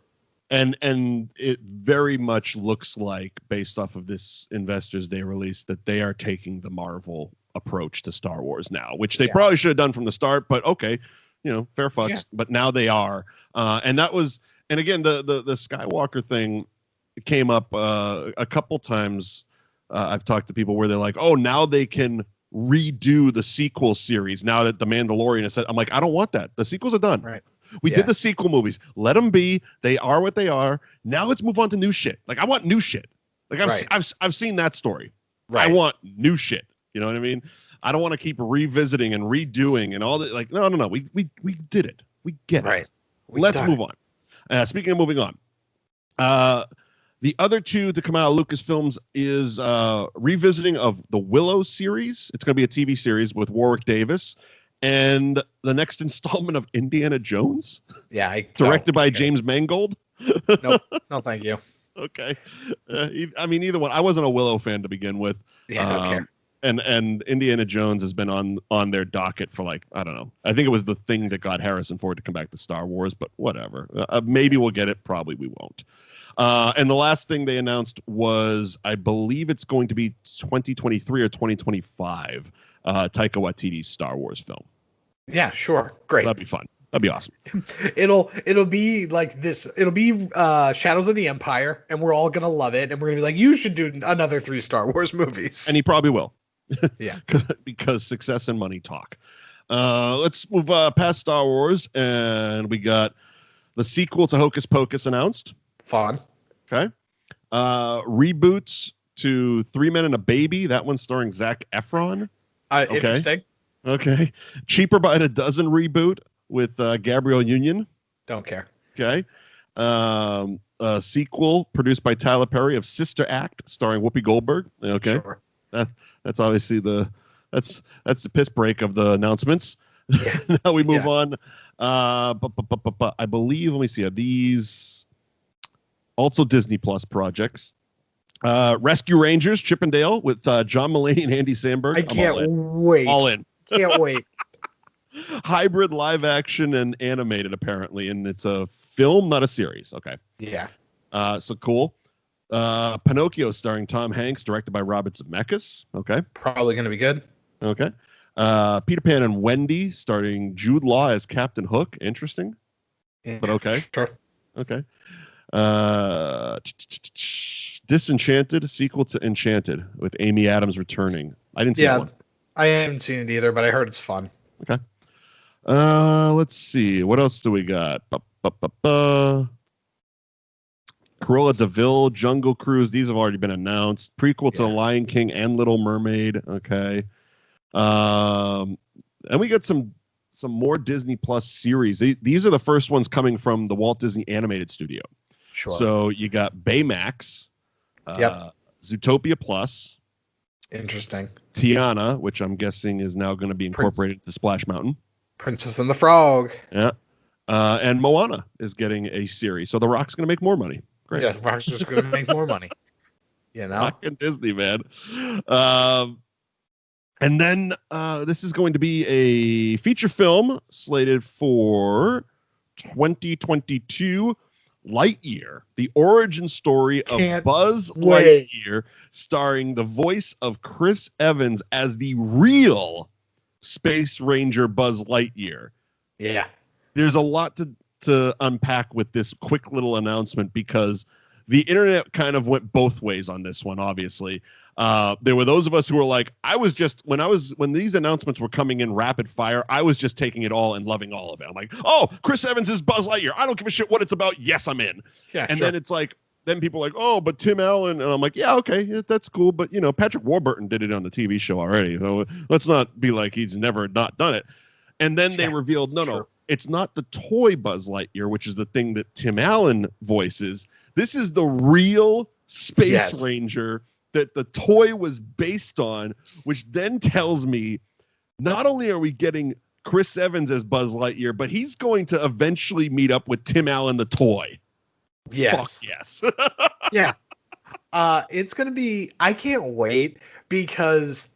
Speaker 1: And it very much looks like, based off of this Investors Day release, that they are taking the Marvel approach to Star Wars now, which they probably should have done from the start, but okay, you know, fair fucks. Yeah. But now they are. And again, the Skywalker thing came up a couple times. I've talked to people where they're like, oh, now they can redo the sequel series now that The Mandalorian has said. I'm like, I don't want that. The sequels are done. Right. We did the sequel movies. Let them be. They are what they are. Now let's move on to new shit. Like, I want new shit. Like, I've seen that story. Right. I want new shit. You know what I mean? I don't want to keep revisiting and redoing and all that. Like, no. We did it. We get it. Let's move on. Speaking of moving on, the other two to come out of Lucasfilms is revisiting of the Willow series. It's going to be a TV series with Warwick Davis, and the next installment of Indiana Jones. Yeah, directed by James Mangold.
Speaker 2: No, thank you.
Speaker 1: Okay, I mean, either one. I wasn't a Willow fan to begin with.
Speaker 2: Yeah, I don't care.
Speaker 1: And Indiana Jones has been on their docket for, like, I don't know. I think it was the thing that got Harrison Ford to come back to Star Wars, but whatever. Maybe we'll get it. Probably we won't. And the last thing they announced was, I believe it's going to be 2023 or 2025, Taika Waititi's Star Wars film.
Speaker 2: Yeah, sure. Great.
Speaker 1: That'd be fun. That'd be awesome.
Speaker 2: It'll be like this. It'll be Shadows of the Empire, and we're all gonna love it, and we're gonna be like, you should do another 3 Star Wars movies.
Speaker 1: And he probably will.
Speaker 2: Yeah.
Speaker 1: Because success and money talk. Let's move past Star Wars, and we got the sequel to Hocus Pocus announced.
Speaker 2: Fun.
Speaker 1: Okay. Reboots to 3 Men and a Baby. That one starring Zac Efron.
Speaker 2: Okay. Interesting.
Speaker 1: Okay. Cheaper by the Dozen reboot with Gabrielle Union.
Speaker 2: Don't care.
Speaker 1: Okay. A sequel produced by Tyler Perry of Sister Act, starring Whoopi Goldberg. Okay. Sure. That's obviously that's the piss break of the announcements. Yeah. Now we move on. I believe, let me see. Are these also Disney Plus projects? Rescue Rangers, Chippendale with John Mulaney and Andy Samberg.
Speaker 2: I can't wait.
Speaker 1: All in.
Speaker 2: Can't wait.
Speaker 1: Hybrid live action and animated, apparently, and it's a film, not a series. Okay.
Speaker 2: Yeah.
Speaker 1: So cool. Pinocchio starring Tom Hanks, directed by Robert Zemeckis. Okay.
Speaker 2: Probably going to be good.
Speaker 1: Okay. Peter Pan and Wendy, starring Jude Law as Captain Hook. Interesting. Yeah, but okay.
Speaker 2: Sure.
Speaker 1: Okay. Disenchanted, sequel to Enchanted with Amy Adams returning. I didn't see that one.
Speaker 2: I haven't seen it either, but I heard it's fun.
Speaker 1: Okay. Let's see. What else do we got? Cruella de Vil, Jungle Cruise. These have already been announced. Prequel to The Lion King and Little Mermaid. Okay. And we got some more Disney Plus series. These are the first ones coming from the Walt Disney Animated Studio.
Speaker 2: Sure.
Speaker 1: So you got Baymax, Zootopia Plus.
Speaker 2: Interesting.
Speaker 1: Tiana, which I'm guessing is now going to be incorporated to Splash Mountain.
Speaker 2: Princess and the Frog.
Speaker 1: Yeah. And Moana is getting a series. So The Rock's going to make more money. Great.
Speaker 2: Yeah, The Rock's just going to make more money. You know?
Speaker 1: Fucking Disney, man. And then this is going to be a feature film slated for 2022, Lightyear, the origin story of Buzz Lightyear, starring the voice of Chris Evans as the real Space Ranger Buzz Lightyear.
Speaker 2: Yeah.
Speaker 1: There's a lot to unpack with this quick little announcement because the internet kind of went both ways on this one, obviously. There were those of us who were like, when these announcements were coming in rapid fire, I was just taking it all and loving all of it. I'm like, oh, Chris Evans is Buzz Lightyear. I don't give a shit what it's about. Yes, I'm in.
Speaker 2: Yeah,
Speaker 1: and then it's like, then people are like, oh, but Tim Allen. And I'm like, yeah, okay, that's cool. But, Patrick Warburton did it on the TV show already. So let's not be like he's never not done it. And then they revealed, no, it's not the toy Buzz Lightyear, which is the thing that Tim Allen voices. This is the real Space Ranger that the toy was based on, which then tells me not only are we getting Chris Evans as Buzz Lightyear, but he's going to eventually meet up with Tim Allen, the toy.
Speaker 2: Yes.
Speaker 1: Fuck yes.
Speaker 2: Yeah. It's going to be, I can't wait because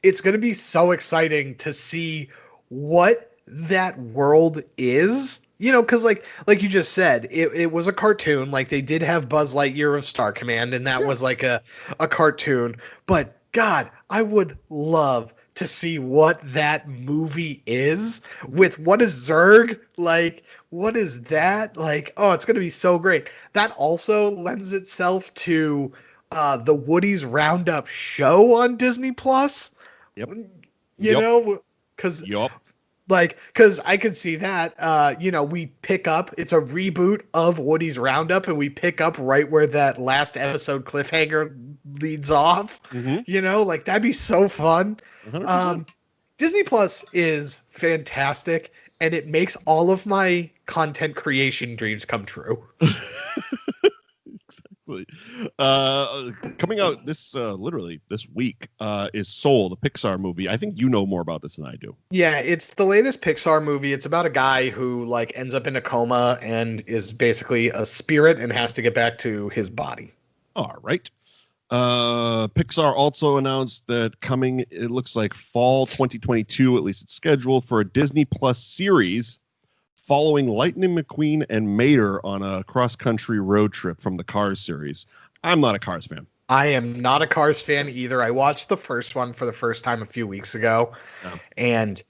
Speaker 2: it's going to be so exciting to see what that world is, because like you just said, it was a cartoon. Like they did have Buzz Lightyear of Star Command, and that was like a cartoon. But God, I would love to see what that movie is with what is Zurg like. What is that like? Oh, it's going to be so great. That also lends itself to the Woody's Roundup show on Disney Plus.
Speaker 1: Yep.
Speaker 2: Because because I could see that, we pick up, it's a reboot of Woody's Roundup, and we pick up right where that last episode cliffhanger leads off. That'd be so fun. Disney Plus is fantastic, and it makes all of my content creation dreams come true.
Speaker 1: Exactly. Coming out literally this week is Soul, the Pixar movie. I think you know more about this than I do.
Speaker 2: Yeah, it's the latest Pixar movie. It's about a guy who ends up in a coma and is basically a spirit and has to get back to his body.
Speaker 1: All right. Pixar also announced that it looks like fall 2022, at least it's scheduled, for a Disney Plus series following Lightning McQueen and Mater on a cross-country road trip from the Cars series. I'm not a Cars fan.
Speaker 2: I am not a Cars fan either. I watched the first one for the first time a few weeks ago, and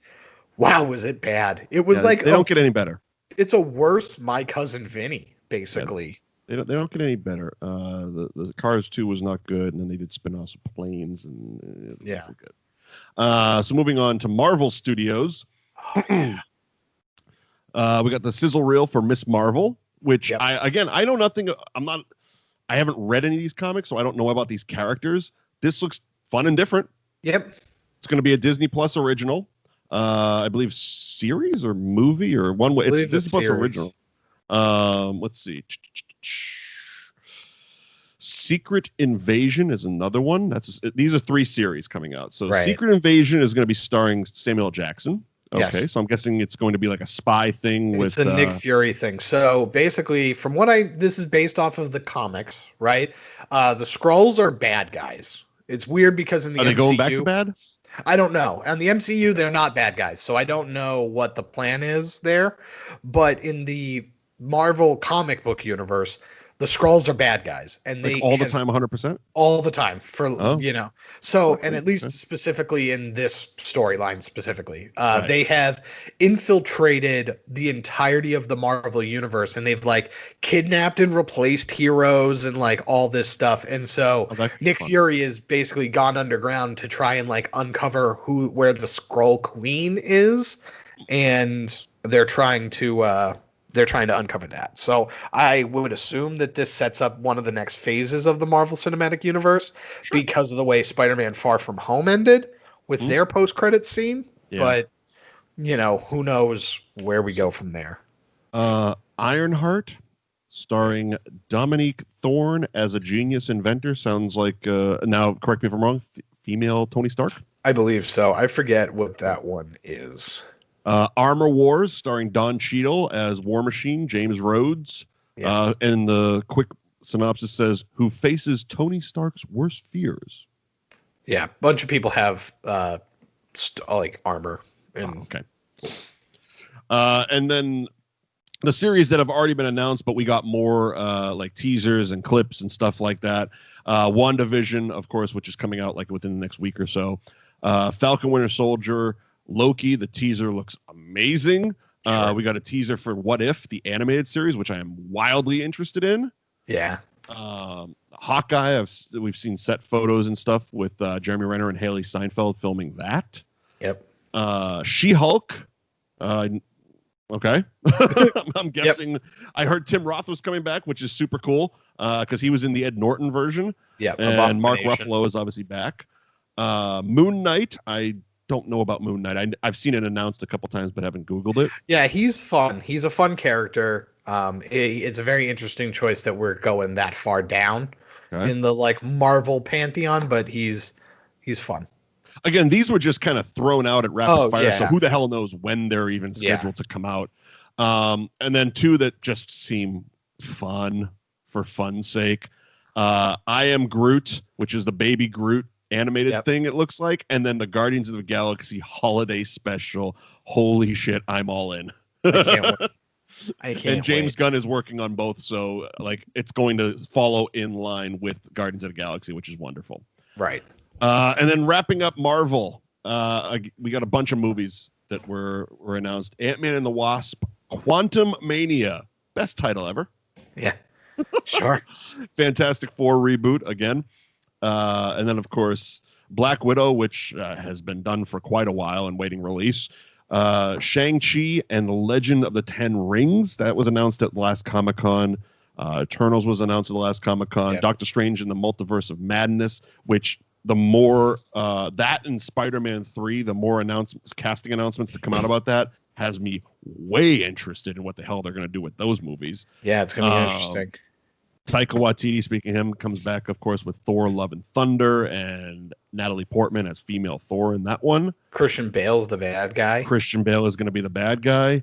Speaker 2: wow, was it bad. It was
Speaker 1: they don't get any better.
Speaker 2: It's a worse My Cousin Vinny, basically.
Speaker 1: Yeah, they don't get any better. The Cars 2 was not good, and then they did spin-offs of Planes, and it wasn't good. So moving on to Marvel Studios. We got the sizzle reel for Miss Marvel, which I know nothing. I haven't read any of these comics, so I don't know about these characters. This looks fun and different.
Speaker 2: Yep.
Speaker 1: It's going to be a Disney Plus original. I believe series or movie or one way. It's Disney Plus original. Let's see. Secret Invasion is another one. These are 3 series coming out. So Secret Invasion is going to be starring Samuel L. Jackson. Okay, yes. So I'm guessing it's going to be like a spy thing.
Speaker 2: It's a Nick Fury thing. So basically, from this is based off of the comics, right? The Skrulls are bad guys. It's weird because in the MCU,
Speaker 1: they going back to bad?
Speaker 2: I don't know. On the MCU, they're not bad guys, so I don't know what the plan is there. But in the Marvel comic book universe, the Skrulls are bad guys, and they
Speaker 1: all the time, 100%,
Speaker 2: all the time for So, and at least specifically in this storyline specifically, they have infiltrated the entirety of the Marvel universe, and they've kidnapped and replaced heroes and all this stuff. And so Nick Fury has basically gone underground to try and uncover where the Skrull Queen is, and they're trying to uncover that. So I would assume that this sets up one of the next phases of the Marvel Cinematic Universe because of the way Spider-Man Far From Home ended with their post-credits scene. Yeah. But, who knows where we go from there.
Speaker 1: Ironheart, starring Dominique Thorne as a genius inventor. Sounds like, now correct me if I'm wrong, female Tony Stark?
Speaker 2: I believe so. I forget what that one is.
Speaker 1: Armor Wars, starring Don Cheadle as War Machine, James Rhodes. And the quick synopsis says, who faces Tony Stark's worst fears.
Speaker 2: Yeah, a bunch of people have like armor. And
Speaker 1: okay. Cool. And then the series that have already been announced, but we got more like teasers and clips and stuff like that. WandaVision, of course, which is coming out like within the next week or so. Falcon Winter Soldier, Loki. The teaser looks amazing. Sure. We got a teaser for What If, the animated series, which I am wildly interested in.
Speaker 2: Yeah.
Speaker 1: Hawkeye, we've seen set photos and stuff with Jeremy Renner and Haley Steinfeld filming that.
Speaker 2: Yep.
Speaker 1: She-Hulk. Okay. I'm guessing. Yep. I heard Tim Roth was coming back, which is super cool because he was in the Ed Norton version.
Speaker 2: Yeah.
Speaker 1: And Mark Ruffalo is obviously back. Moon Knight. I don't know about Moon Knight. I've seen it announced a couple times, but haven't Googled it.
Speaker 2: Yeah, he's fun. He's a fun character. It's a very interesting choice that we're going that far down in the like Marvel pantheon, but he's fun.
Speaker 1: Again, these were just kind of thrown out at rapid fire,
Speaker 2: yeah.
Speaker 1: So who the hell knows when they're even scheduled to come out. And then two that just seem fun for fun's sake. I Am Groot, which is the Baby Groot animated thing, it looks like. And then the Guardians of the Galaxy holiday special. Holy shit, I'm all in.
Speaker 2: I can't wait.
Speaker 1: And James Gunn is working on both, so like it's going to follow in line with Guardians of the Galaxy, which is wonderful.
Speaker 2: Right.
Speaker 1: And then wrapping up Marvel, we got a bunch of movies that were announced. Ant-Man and the Wasp, Quantum Mania, best title ever.
Speaker 2: Yeah, sure.
Speaker 1: Fantastic Four reboot again. And then, of course, Black Widow, which has been done for quite a while and waiting release. Shang-Chi and the Legend of the Ten Rings, that was announced at the last Comic-Con. Eternals was announced at the last Comic-Con. Doctor Strange and the Multiverse of Madness, which the more that and Spider-Man 3, the more casting announcements to come out about that has me way interested in what the hell they're going to do with those movies.
Speaker 2: Yeah, it's going to be interesting.
Speaker 1: Taika Waititi, speaking of him, comes back, of course, with Thor, Love and Thunder, and Natalie Portman as female Thor in that one.
Speaker 2: Christian Bale's the bad guy.
Speaker 1: Christian Bale is going to be the bad guy.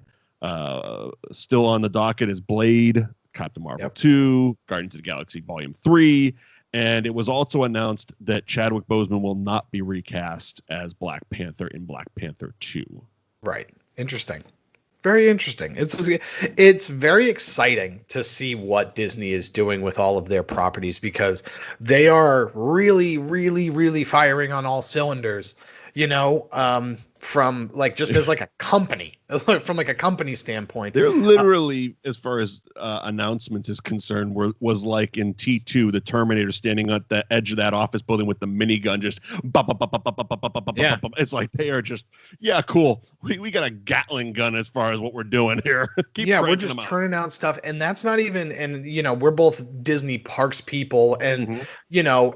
Speaker 1: Still on the docket is Blade, Captain Marvel 2, Guardians of the Galaxy Volume 3, and it was also announced that Chadwick Boseman will not be recast as Black Panther in Black Panther 2.
Speaker 2: Right. Interesting. Very interesting. It's very exciting to see what Disney is doing with all of their properties because they are really, really, really firing on all cylinders, from like just as like a company, from like a company standpoint.
Speaker 1: They're literally, as far as announcements is concerned, was like in T2, the Terminator standing at the edge of that office building with the minigun, just it's like they are just cool. We got a Gatling gun as far as what we're doing here.
Speaker 2: We're just turning out stuff, and that's not even. And we're both Disney parks people, and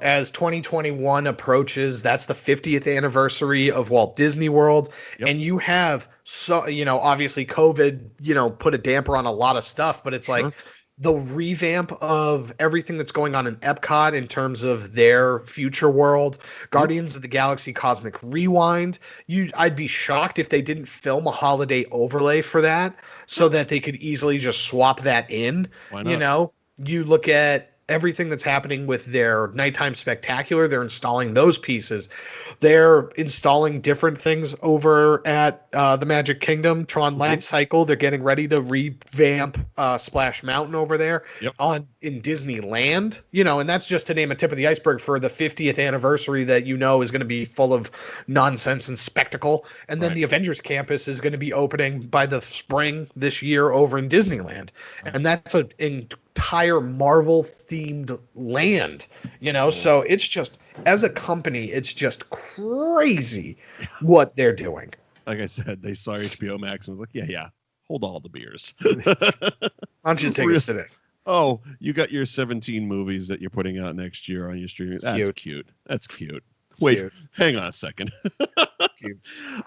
Speaker 2: as 2021 approaches, that's the 50th anniversary of Walt Disney World. And you have obviously COVID, put a damper on a lot of stuff, but it's like the revamp of everything that's going on in Epcot in terms of their future world, Guardians of the Galaxy Cosmic Rewind. I'd be shocked if they didn't film a holiday overlay for that so that they could easily just swap that in.
Speaker 1: Why not?
Speaker 2: You look at everything that's happening with their nighttime spectacular. They're installing those pieces. They're installing different things over at the Magic Kingdom, Tron Land Cycle. They're getting ready to revamp Splash Mountain over there in Disneyland. And that's just to name a tip of the iceberg for the 50th anniversary that is going to be full of nonsense and spectacle. And then the Avengers Campus is going to be opening by the spring this year over in Disneyland. And that's an entire Marvel themed land, so it's just, as a company, it's just crazy what they're doing.
Speaker 1: Like I said, they saw HBO Max and was like, hold all the beers.
Speaker 2: Why don't you take a sip?
Speaker 1: Oh, you got your 17 movies that you're putting out next year on your streaming. That's cute. That's cute. Wait, hang on a second.
Speaker 2: Cute.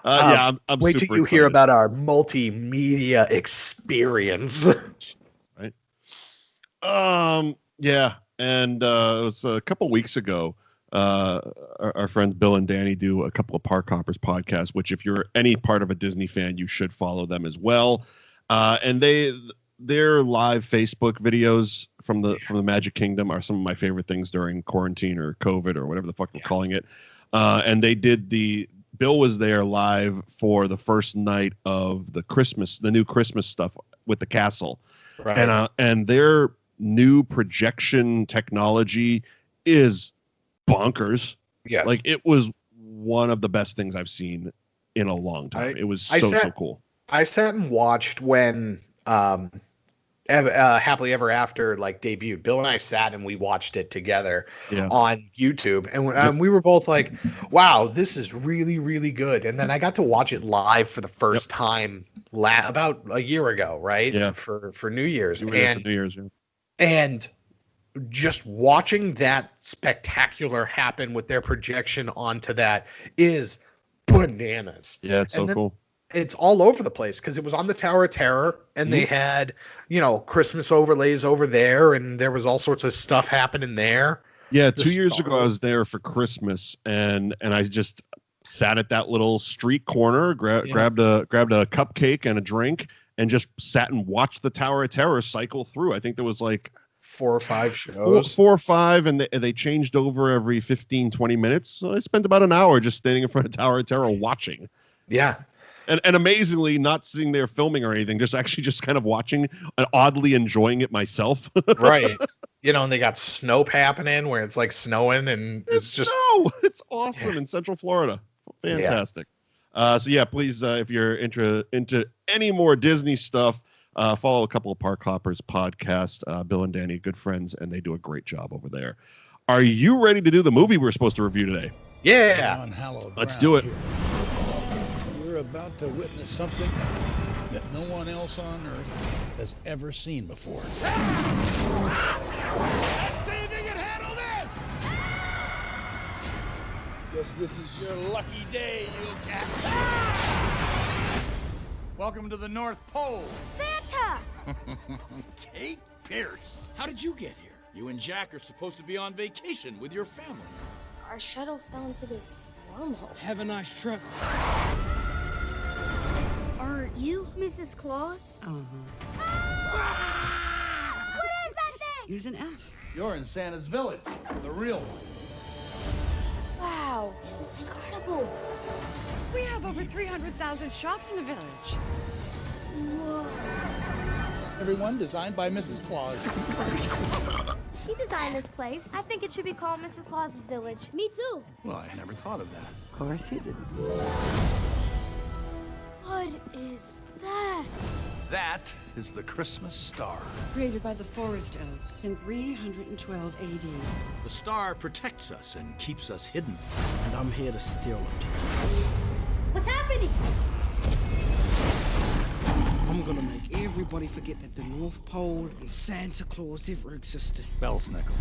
Speaker 1: I'm
Speaker 2: wait
Speaker 1: super
Speaker 2: till you hear about our multimedia experience.
Speaker 1: Right. And it was a couple weeks ago. Our friends Bill and Danny do a couple of Park Hoppers podcasts, which if you're any part of a Disney fan, you should follow them as well. And their live Facebook videos from the Magic Kingdom are some of my favorite things during quarantine or COVID or whatever the fuck we're calling it. And they did the Bill was there live for the first night of the new Christmas stuff with the castle.
Speaker 2: Right.
Speaker 1: And their new projection technology is bonkers.
Speaker 2: Yes.
Speaker 1: Like, it was one of the best things I've seen in a long time. It was so cool.
Speaker 2: I sat and watched when Happily Ever After like debuted. Bill and I sat and we watched it together on YouTube, and we were both like, "Wow, this is really, really good." And then I got to watch it live for the first time about a year ago, right?
Speaker 1: Yeah.
Speaker 2: For New Year's,
Speaker 1: And
Speaker 2: just watching that spectacular happen with their projection onto that is bananas.
Speaker 1: Yeah, it's so cool.
Speaker 2: It's all over the place because it was on the Tower of Terror, and they had, Christmas overlays over there, and there was all sorts of stuff happening there.
Speaker 1: Yeah, 2 years ago I was there for Christmas, and I just sat at that little street corner, grabbed a cupcake and a drink, and just sat and watched the Tower of Terror cycle through. I think there was like
Speaker 2: 4 or 5 shows.
Speaker 1: 4 or 5, and they changed over every 15, 20 minutes. So I spent about an hour just standing in front of Tower of Terror watching.
Speaker 2: Yeah.
Speaker 1: And amazingly, not sitting there filming or anything, just kind of watching and oddly enjoying it myself.
Speaker 2: Right. And they got snow happening where it's like snowing, and it's just
Speaker 1: it's awesome in Central Florida. Fantastic. Please, if you're into any more Disney stuff, follow a couple of Park Hoppers podcast. Bill and Danny, good friends, and they do a great job over there. Are you ready to do the movie we're supposed to review today?
Speaker 2: Yeah.
Speaker 1: Let's do it.
Speaker 3: You're about to witness something that no one else on Earth has ever seen before.
Speaker 4: Let's see if they can handle this!
Speaker 3: Guess this is your lucky day, you cat.
Speaker 4: Welcome to the North Pole.
Speaker 5: Santa!
Speaker 3: Kate Pierce, how did you get here? You and Jack are supposed to be on vacation with your family.
Speaker 5: Our shuttle fell into this wormhole.
Speaker 6: Have a nice trip.
Speaker 5: Are you Mrs. Claus?
Speaker 6: Uh-huh.
Speaker 5: What is that thing?
Speaker 6: Use an F.
Speaker 4: You're in Santa's village, the real one.
Speaker 5: Wow, this is incredible.
Speaker 6: We have over 300,000 shops in the village.
Speaker 5: Whoa.
Speaker 3: Everyone designed by Mrs. Claus.
Speaker 5: She designed this place. I think it should be called Mrs. Claus's Village. Me too.
Speaker 3: Well, I never thought of that.
Speaker 6: Of course you did.
Speaker 5: What is that?
Speaker 4: That is the Christmas star.
Speaker 6: Created by the forest elves in 312 AD.
Speaker 3: The star protects us and keeps us hidden.
Speaker 6: And I'm here to steal it.
Speaker 5: What's happening?
Speaker 6: I'm gonna make everybody forget that the North Pole and Santa Claus ever existed.
Speaker 4: Belsnickel.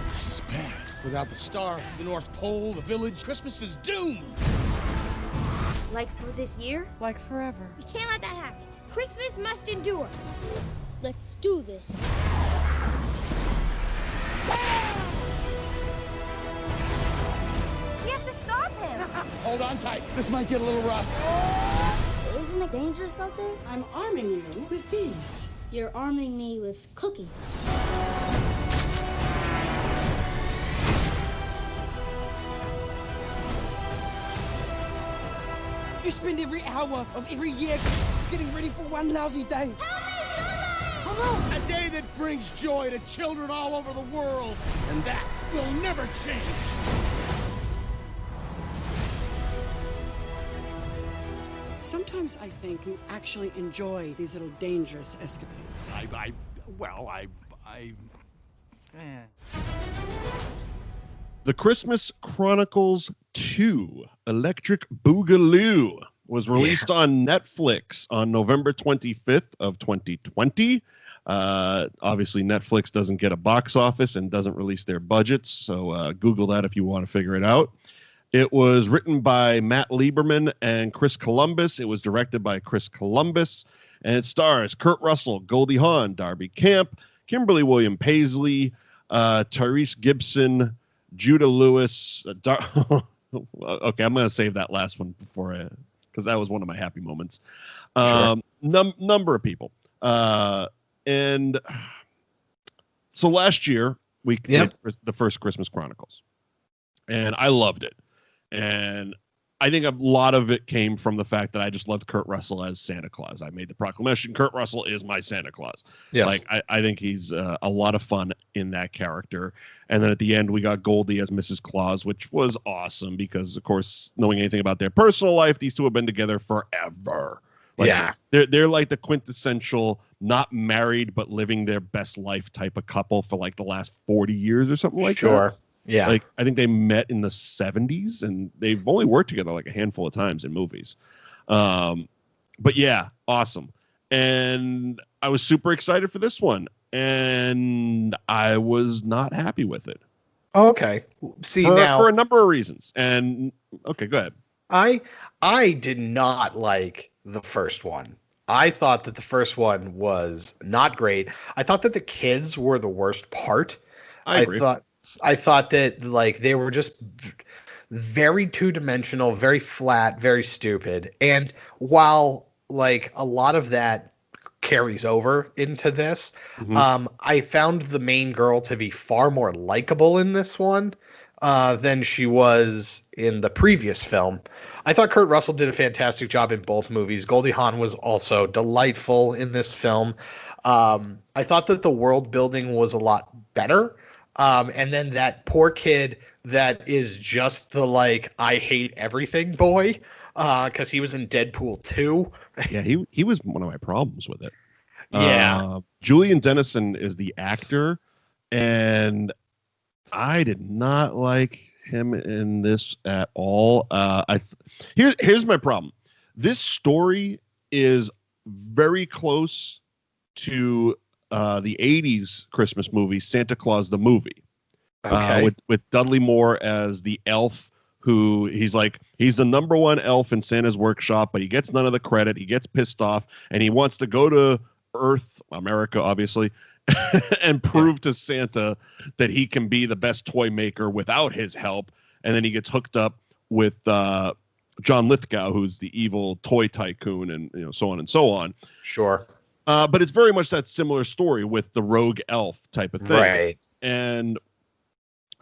Speaker 3: This is bad. Without the star, the North Pole, the village, Christmas is doomed.
Speaker 5: Like for this year?
Speaker 6: Like forever.
Speaker 5: We can't let that happen. Christmas must endure. Let's do this. We have to stop him.
Speaker 3: Hold on tight. This might get a little rough.
Speaker 5: Isn't it dangerous out there?
Speaker 6: I'm arming you with these.
Speaker 5: You're arming me with cookies.
Speaker 6: You spend every hour of every year getting ready for one lousy day.
Speaker 4: A day that brings joy to children all over the world. And that will never change.
Speaker 6: Sometimes I think you actually enjoy these little dangerous escapades.
Speaker 1: The Christmas Chronicles 2, Electric Boogaloo, was released on Netflix on November 25th of 2020. Obviously, Netflix doesn't get a box office and doesn't release their budgets, so Google that if you want to figure it out. It was written by Matt Lieberman and Chris Columbus. It was directed by Chris Columbus, and it stars Kurt Russell, Goldie Hawn, Darby Camp, Kimberly Williams-Paisley, Tyrese Gibson, Judah Lewis. Okay, I'm going to save that last one because that was one of my happy moments.
Speaker 2: Sure.
Speaker 1: Number of people. And so last year, we did the first Christmas Chronicles, and I loved it. And I think a lot of it came from the fact that I just loved Kurt Russell as Santa Claus. I made the proclamation, Kurt Russell is my Santa Claus.
Speaker 2: Yes.
Speaker 1: Like, I think he's a lot of fun in that character. And then at the end, we got Goldie as Mrs. Claus, which was awesome because, of course, knowing anything about their personal life, these two have been together forever. Like,
Speaker 2: yeah.
Speaker 1: They're like the quintessential not married but living their best life type of couple for like the last 40 years or something like that.
Speaker 2: Sure. Yeah.
Speaker 1: Like, I think they met in the 70s and they've only worked together like a handful of times in movies. But yeah, awesome. And I was super excited for this one and I was not happy with it.
Speaker 2: Oh, okay. See,
Speaker 1: for a number of reasons. And okay, go ahead.
Speaker 2: I did not like the first one. I thought that the first one was not great. I thought that the kids were the worst part.
Speaker 1: I agree.
Speaker 2: I thought that like they were just very two-dimensional, very flat, very stupid. And while like a lot of that carries over into this, I found the main girl to be far more likable in this one than she was in the previous film. I thought Kurt Russell did a fantastic job in both movies. Goldie Hawn was also delightful in this film. I thought that the world building was a lot better. And then that poor kid that is just the like I hate everything boy, because he was in Deadpool 2.
Speaker 1: Yeah, he was one of my problems with it.
Speaker 2: Yeah.
Speaker 1: Julian Dennison is the actor, and I did not like him in this at all. Here's my problem. This story is very close to the 80s Christmas movie, Santa Claus the Movie.
Speaker 2: Okay.
Speaker 1: With Dudley Moore as the elf who he's the number one elf in Santa's workshop, but he gets none of the credit. He gets pissed off and he wants to go to Earth, America, obviously, and prove to Santa that he can be the best toy maker without his help. And then he gets hooked up with John Lithgow, who's the evil toy tycoon, and so on and so on.
Speaker 2: Sure.
Speaker 1: But it's very much that similar story with the rogue elf type of thing.
Speaker 2: Right.
Speaker 1: And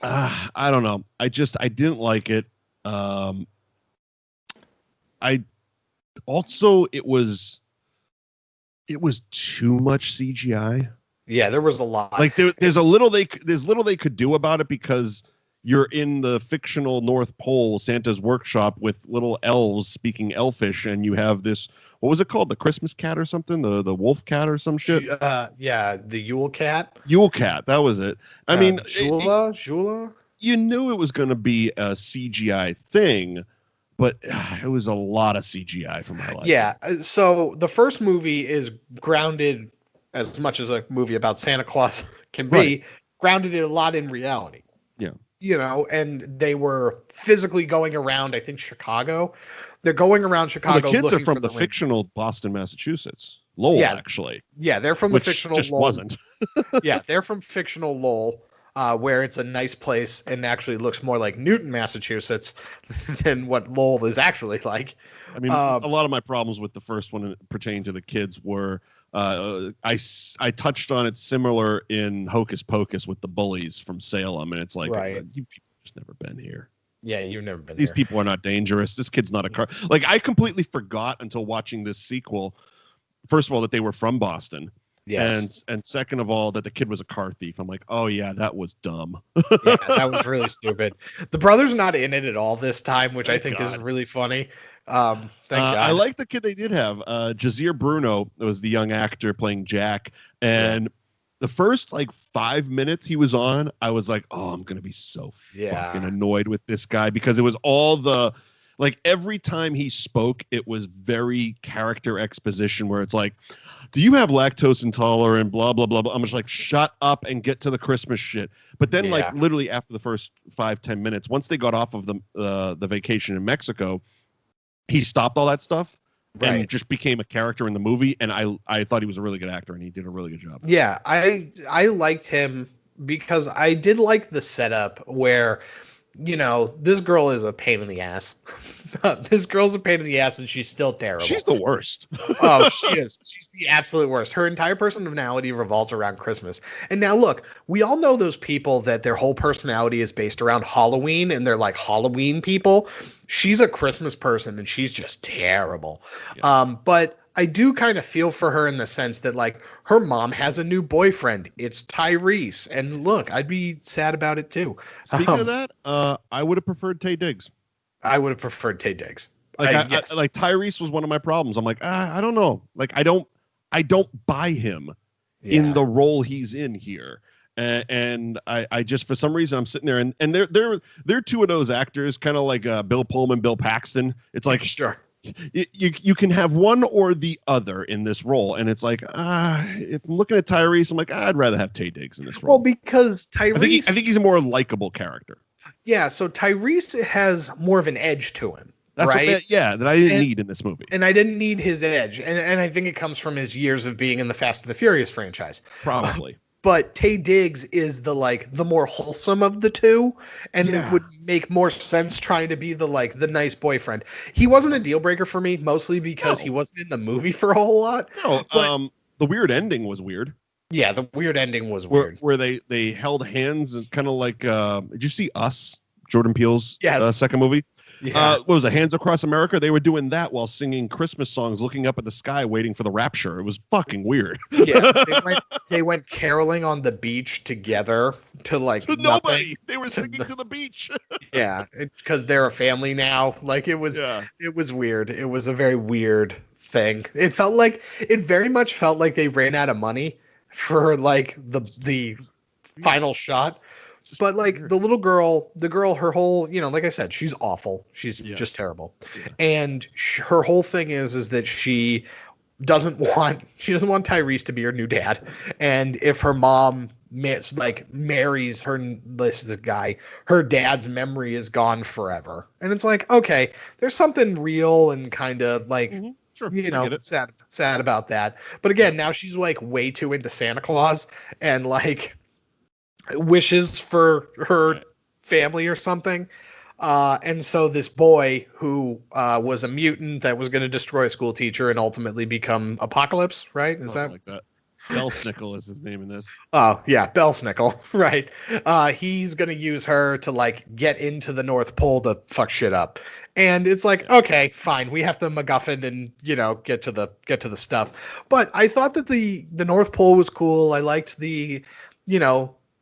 Speaker 1: I don't know. I didn't like it. It was too much CGI.
Speaker 2: Yeah, there was a lot.
Speaker 1: Like there's little they could do about it because you're in the fictional North Pole, Santa's workshop, with little elves speaking Elfish, and you have this. What was it called? The Christmas cat or something? The wolf cat or some shit?
Speaker 2: Yeah, the Yule cat.
Speaker 1: Yule cat. That was it. I mean,
Speaker 2: Jula.
Speaker 1: You knew it was going to be a CGI thing, but it was a lot of CGI for my life.
Speaker 2: Yeah. So the first movie is grounded, as much as a movie about Santa Claus can be, grounded a lot in reality.
Speaker 1: Yeah.
Speaker 2: And they were physically going around, I think, Chicago. They're going around Chicago.
Speaker 1: Well, the kids are from the fictional Boston, Massachusetts. Lowell, actually.
Speaker 2: Yeah, they're from the fictional
Speaker 1: just
Speaker 2: Lowell.
Speaker 1: Wasn't.
Speaker 2: Yeah, they're from fictional Lowell, where it's a nice place and actually looks more like Newton, Massachusetts than what Lowell is actually like.
Speaker 1: I mean, a lot of my problems with the first one pertaining to the kids were I touched on it similar in Hocus Pocus with the bullies from Salem, and it's like, you people have just never been here.
Speaker 2: Yeah, you've never been
Speaker 1: These people are not dangerous. This kid's not a car. Like, I completely forgot until watching this sequel, first of all, that they were from Boston.
Speaker 2: Yes.
Speaker 1: And second of all, that the kid was a car thief. I'm like, oh, yeah, that was dumb.
Speaker 2: Yeah, that was really stupid. The brother's not in it at all this time, which I think is really funny. Thank God.
Speaker 1: I like the kid they did have. Jahzir Bruno was the young actor playing Jack. And the first 5 minutes he was on, I was like, oh, I'm going to be so fucking annoyed with this guy, because it was all every time he spoke, it was very character exposition where it's like, do you have lactose intolerant, blah, blah, blah, blah. I'm just like, shut up and get to the Christmas shit. But then literally after the first 5-10 minutes, once they got off of the vacation in Mexico, he stopped all that stuff. And just became a character in the movie, and I thought he was a really good actor, and he did a really good job.
Speaker 2: Yeah, I liked him because I did like the setup where you know, this girl is a pain in the ass. This girl's a pain in the ass, and she's still terrible.
Speaker 1: She's the worst.
Speaker 2: Oh, she is. She's the absolute worst. Her entire personality revolves around Christmas. And now, look, we all know those people that their whole personality is based around Halloween, and they're like Halloween people. She's a Christmas person, and she's just terrible. Yeah. But I do kind of feel for her in the sense that, like, her mom has a new boyfriend. It's Tyrese. And look, I'd be sad about it too.
Speaker 1: Speaking of that, I would have preferred Taye Diggs.
Speaker 2: I would have preferred Taye Diggs.
Speaker 1: Yes. Like Tyrese was one of my problems. I'm like, I don't know. Like, I don't buy him in the role he's in here. And I just, for some reason, I'm sitting there and they're two of those actors, kind of like Bill Pullman, Bill Paxton. It's like,
Speaker 2: sure.
Speaker 1: You can have one or the other in this role, and it's like, if I'm looking at Tyrese, I'm like, I'd rather have Taye Diggs in this role.
Speaker 2: Well, because Tyrese,
Speaker 1: I think he's a more likable character.
Speaker 2: Yeah, so Tyrese has more of an edge to him,
Speaker 1: That's
Speaker 2: right?
Speaker 1: That I didn't need in this movie,
Speaker 2: and I didn't need his edge, and I think it comes from his years of being in the Fast and the Furious franchise,
Speaker 1: probably.
Speaker 2: But Taye Diggs is the more wholesome of the two, and it would make more sense trying to be the nice boyfriend. He wasn't a deal breaker for me, mostly because he wasn't in the movie for a whole lot.
Speaker 1: No, but, the weird ending was weird.
Speaker 2: Yeah, the weird ending was weird.
Speaker 1: Where they held hands and kind of like, did you see Us? Jordan Peele's second movie?
Speaker 2: Yeah.
Speaker 1: What was it, Hands Across America? They were doing that while singing Christmas songs, looking up at the sky, waiting for the rapture. It was fucking weird.
Speaker 2: Yeah, they went caroling on the beach together to
Speaker 1: nobody. They were singing to the beach.
Speaker 2: Yeah, because they're a family now. Like it was weird. It was a very weird thing. It very much felt like they ran out of money for like the final shot. But like the little girl, her whole, like I said, she's awful. She's just terrible. Yeah. And her whole thing is that she doesn't want Tyrese to be her new dad. And if her mom marries this guy, her dad's memory is gone forever. And it's like, okay, there's something real and kind of like,
Speaker 1: sure,
Speaker 2: sad about that. But again, now she's like way too into Santa Claus and like wishes for her family or something. And so this boy who was a mutant that was going to destroy a school teacher and ultimately become Apocalypse, right? Is that
Speaker 1: like that? Belsnickel is his name in this.
Speaker 2: Oh, yeah, Belsnickel, right. He's going to use her to like get into the North Pole to fuck shit up. And it's like, okay, fine. We have to MacGuffin and, get to the stuff. But I thought that the North Pole was cool. I liked the,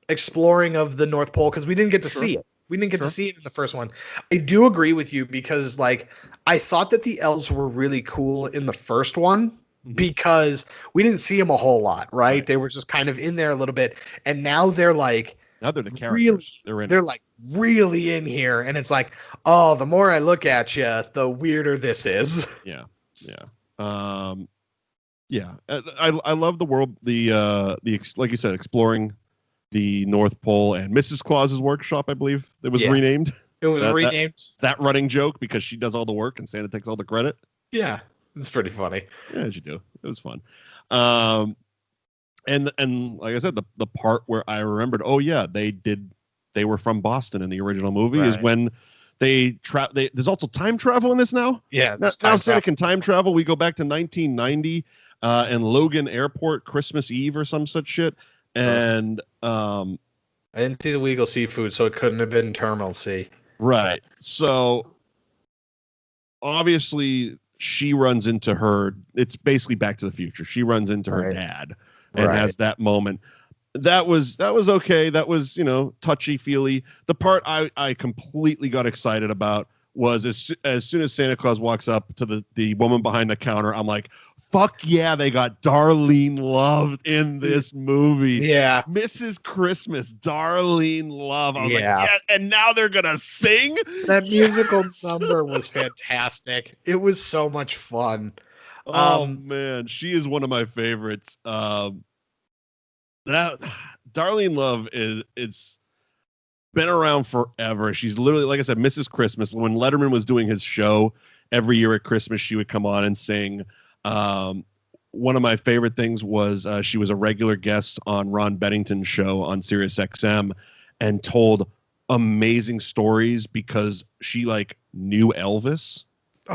Speaker 2: exploring of the North Pole because we didn't get to see it. We didn't get to see it in the first one. I do agree with you because like I thought that the elves were really cool in the first one because we didn't see them a whole lot, right? They were just kind of in there a little bit, and now they're the
Speaker 1: characters.
Speaker 2: They're like really in here, and it's like, oh, the more I look at you, the weirder this is.
Speaker 1: Yeah. I love the world. Like you said, exploring the North Pole and Mrs. Claus's workshop, I believe it was renamed.
Speaker 2: It was renamed.
Speaker 1: That running joke because she does all the work and Santa takes all the credit.
Speaker 2: Yeah, it's pretty funny.
Speaker 1: Yeah, as you do. It was fun. And like I said, the part where I remembered, they were from Boston in the original movie is when there's also time travel in this now.
Speaker 2: Yeah.
Speaker 1: Now Santa can time travel. We go back to 1990 and Logan Airport, Christmas Eve or some such shit. And
Speaker 2: I didn't see the legal seafood, so it couldn't have been Terminal C.
Speaker 1: Right. So obviously she runs into it's basically Back to the Future. She runs into her dad and has that moment. That was okay. That was, touchy feely. The part I completely got excited about was as soon as Santa Claus walks up to the woman behind the counter, I'm like, fuck yeah, they got Darlene Love in this movie.
Speaker 2: Yeah.
Speaker 1: Mrs. Christmas, Darlene Love. I was like, yeah, and now they're going to sing?
Speaker 2: That musical number was fantastic. It was so much fun.
Speaker 1: Oh, man. She is one of my favorites. Darlene Love it's been around forever. She's literally, like I said, Mrs. Christmas. When Letterman was doing his show, every year at Christmas, she would come on and sing. One of my favorite things was she was a regular guest on Ron Bennington's show on Sirius XM and told amazing stories because she like knew Elvis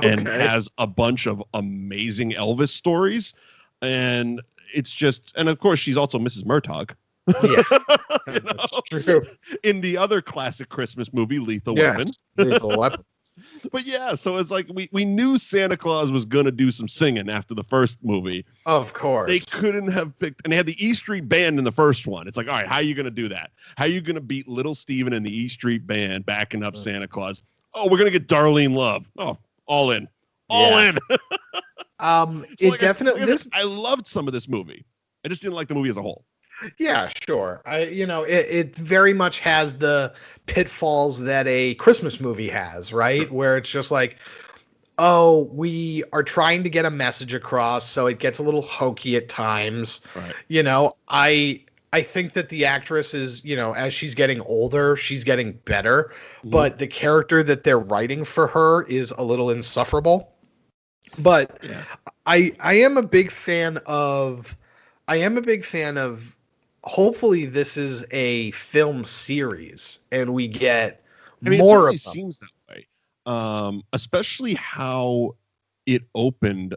Speaker 1: and has a bunch of amazing Elvis stories. And it's just, and of course she's also Mrs. Murtaugh.
Speaker 2: Yeah,
Speaker 1: that's
Speaker 2: true.
Speaker 1: In the other classic Christmas movie, Lethal Weapon.
Speaker 2: Lethal Weapon.
Speaker 1: But yeah, so it's like we knew Santa Claus was going to do some singing after the first movie.
Speaker 2: Of course.
Speaker 1: They couldn't have picked, and they had the E Street Band in the first one. It's like, all right, how are you going to do that? How are you going to beat Little Steven and the E Street Band backing up Santa Claus? Oh, we're going to get Darlene Love. Oh, all in. All in.
Speaker 2: It definitely...
Speaker 1: I loved some of this movie. I just didn't like the movie as a whole.
Speaker 2: Yeah, sure. It very much has the pitfalls that a Christmas movie has, right? Sure. Where it's just like, oh, we are trying to get a message across, so it gets a little hokey at times. Right. I think that the actress is, as she's getting older, she's getting better, but the character that they're writing for her is a little insufferable. But yeah. I am a big fan of hopefully this is a film series and we get more of them. It
Speaker 1: seems that way. Especially how it opened.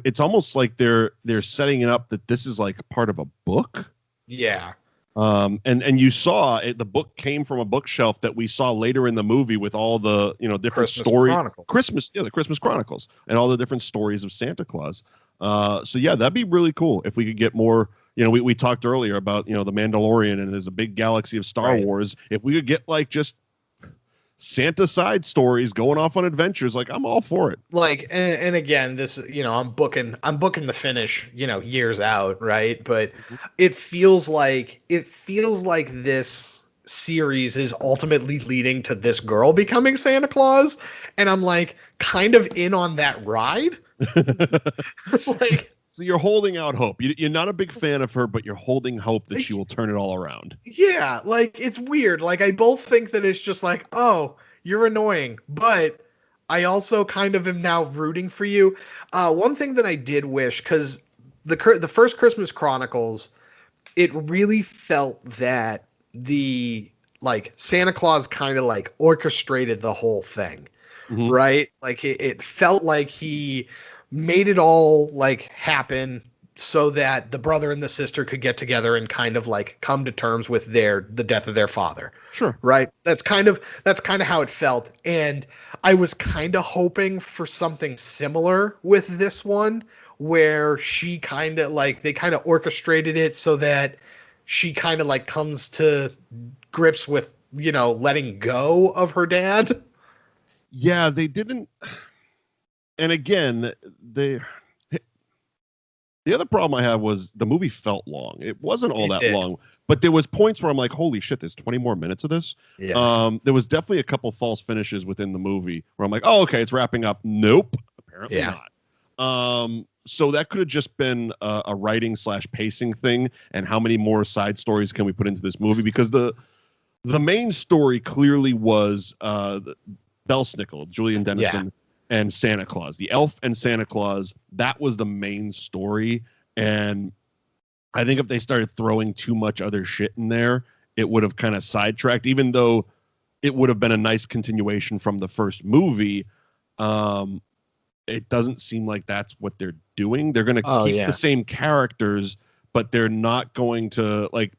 Speaker 1: It's almost like they're setting it up that this is like part of a book.
Speaker 2: Yeah.
Speaker 1: And you saw it, the book came from a bookshelf that we saw later in the movie with all the, different stories. The Christmas Chronicles and all the different stories of Santa Claus. So yeah, that'd be really cool if we could get more. We talked earlier about, the Mandalorian and there's a big galaxy of Star Wars. If we could get like just Santa side stories going off on adventures, like I'm all for it.
Speaker 2: Like, and again, this, I'm booking the finish, years out. Right. But it feels like this series is ultimately leading to this girl becoming Santa Claus. And I'm like kind of in on that ride. Like,
Speaker 1: so you're holding out hope. You're not a big fan of her, but you're holding hope that she will turn it all around.
Speaker 2: Yeah, like it's weird. Like I both think that it's just like, oh, you're annoying, but I also kind of am now rooting for you. One thing that I did wish, because the first Christmas Chronicles, it really felt that the like Santa Claus kind of like orchestrated the whole thing, right? Like it felt like he made it all like happen so that the brother and the sister could get together and kind of like come to terms with the death of their father.
Speaker 1: Sure.
Speaker 2: Right. That's kind of how it felt. And I was kind of hoping for something similar with this one where she kind of like, they kind of orchestrated it so that she kind of like comes to grips with, letting go of her dad.
Speaker 1: Yeah, they didn't. And again, the other problem I had was the movie felt long. It wasn't all that long, but there was points where I'm like, holy shit, there's 20 more minutes of this. Yeah. There was definitely a couple false finishes within the movie where I'm like, oh, okay, it's wrapping up. Nope, apparently not. So that could have just been a writing / pacing thing. And how many more side stories can we put into this movie? Because the main story clearly was Belsnickel, Julian Dennison. Yeah. And Santa Claus, the elf and Santa Claus, that was the main story. And I think if they started throwing too much other shit in there, it would have kind of sidetracked, even though it would have been a nice continuation from the first movie. It doesn't seem like that's what they're doing. They're going to keep the same characters, but they're not going to like,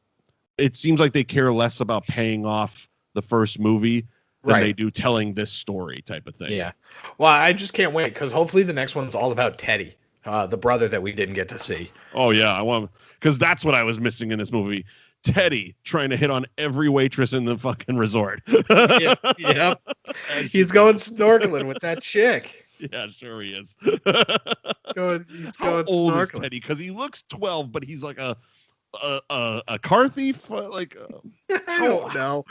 Speaker 1: it seems like they care less about paying off the first movie than they do telling this story type of thing.
Speaker 2: Yeah. Well, I just can't wait because hopefully the next one's all about Teddy, the brother that we didn't get to see.
Speaker 1: Oh, yeah. I want, because that's what I was missing in this movie. Teddy trying to hit on every waitress in the fucking resort.
Speaker 2: Yep. He's going snorkeling with that chick.
Speaker 1: Yeah, sure he is.
Speaker 2: How
Speaker 1: old is Teddy? Because he looks 12, but he's like a car thief. Like
Speaker 2: I don't know.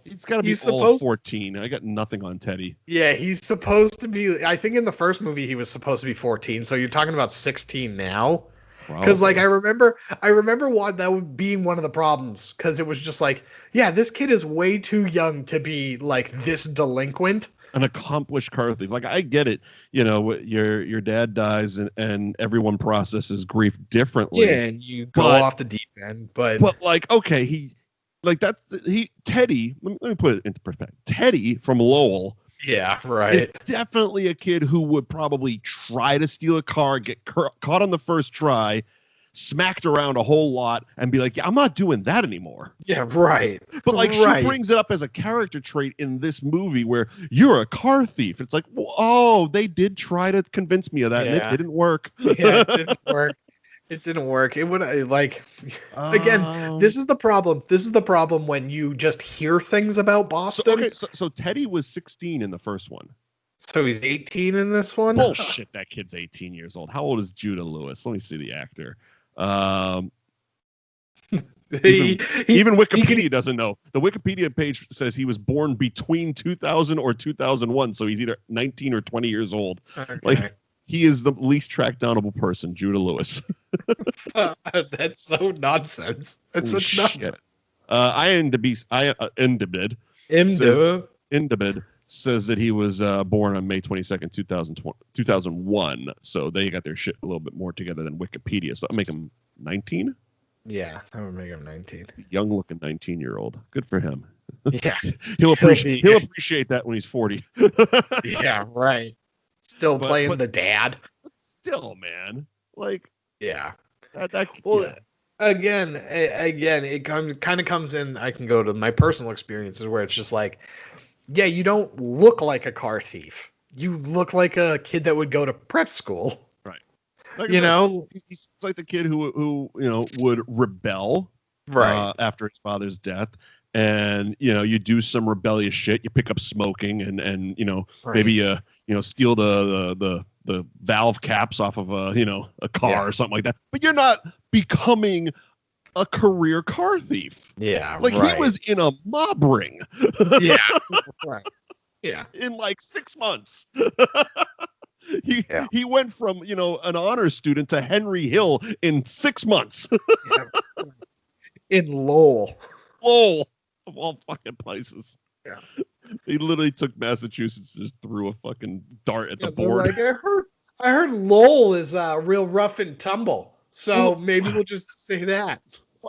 Speaker 1: He's got to be old 14. I got nothing on Teddy.
Speaker 2: Yeah, he's supposed to be. I think in the first movie he was supposed to be 14. So you're talking about 16 now. Because like I remember that being one of the problems. Because it was just like, yeah, this kid is way too young to be like this delinquent.
Speaker 1: An accomplished car thief. Like I get it. Your dad dies and everyone processes grief differently.
Speaker 2: Yeah, and you go off the deep end. But
Speaker 1: like, okay, Like Teddy, let me put it into perspective. Teddy from Lowell.
Speaker 2: Yeah, right.
Speaker 1: Is definitely a kid who would probably try to steal a car, get caught on the first try, smacked around a whole lot, and be like, yeah, I'm not doing that anymore.
Speaker 2: Yeah, right.
Speaker 1: But like she brings it up as a character trait in this movie where you're a car thief. It's like, oh, they did try to convince me of that, and it didn't work.
Speaker 2: Yeah, it didn't work. It didn't work. It would again. This is the problem. This is the problem when you just hear things about Boston.
Speaker 1: So Teddy was 16 in the first one.
Speaker 2: So he's 18 in this one.
Speaker 1: Bullshit. That kid's 18 years old. How old is Judah Lewis? Let me see the actor. Even Wikipedia doesn't know. The Wikipedia page says he was born between 2000 or 2001, so he's either 19 or 20 years old.
Speaker 2: Okay.
Speaker 1: Like. He is the least track downable person, Judah Lewis.
Speaker 2: That's so nonsense. That's such nonsense.
Speaker 1: IMDb says that he was born on May 22nd, 2001. So they got their shit a little bit more together than Wikipedia. So that'll make him 19?
Speaker 2: Yeah, that would make him 19.
Speaker 1: Young looking 19-year-old. Good for him.
Speaker 2: Yeah.
Speaker 1: He'll appreciate that when he's 40.
Speaker 2: Yeah, right. Still playing the dad.
Speaker 1: Still, man. Like,
Speaker 2: yeah.
Speaker 1: Yeah.
Speaker 2: Again, it kind of comes in. I can go to my personal experiences where it's just like, yeah, you don't look like a car thief. You look like a kid that would go to prep school.
Speaker 1: Right. Like he's like the kid who would rebel after his father's death. And you do some rebellious shit. You pick up smoking and maybe steal the valve caps off of a car or something like that. But you're not becoming a career car thief.
Speaker 2: Yeah,
Speaker 1: like he was in a mob ring.
Speaker 2: Yeah, right. Yeah,
Speaker 1: in like 6 months. He went from an honors student to Henry Hill in 6 months.
Speaker 2: In Lowell.
Speaker 1: Of all fucking places.
Speaker 2: Yeah.
Speaker 1: They literally took Massachusetts and just threw a fucking dart at the board.
Speaker 2: Like, I heard Lowell is real rough and tumble. So maybe we'll just say that.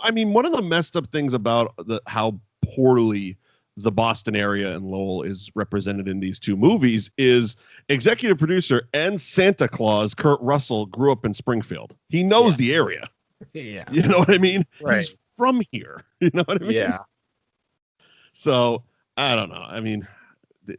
Speaker 1: I mean, one of the messed up things about how poorly the Boston area and Lowell is represented in these two movies is executive producer and Santa Claus, Kurt Russell, grew up in Springfield. He knows the area.
Speaker 2: Yeah.
Speaker 1: You know what I mean?
Speaker 2: Right.
Speaker 1: He's from here. You know what I mean?
Speaker 2: Yeah.
Speaker 1: So I don't know. I mean,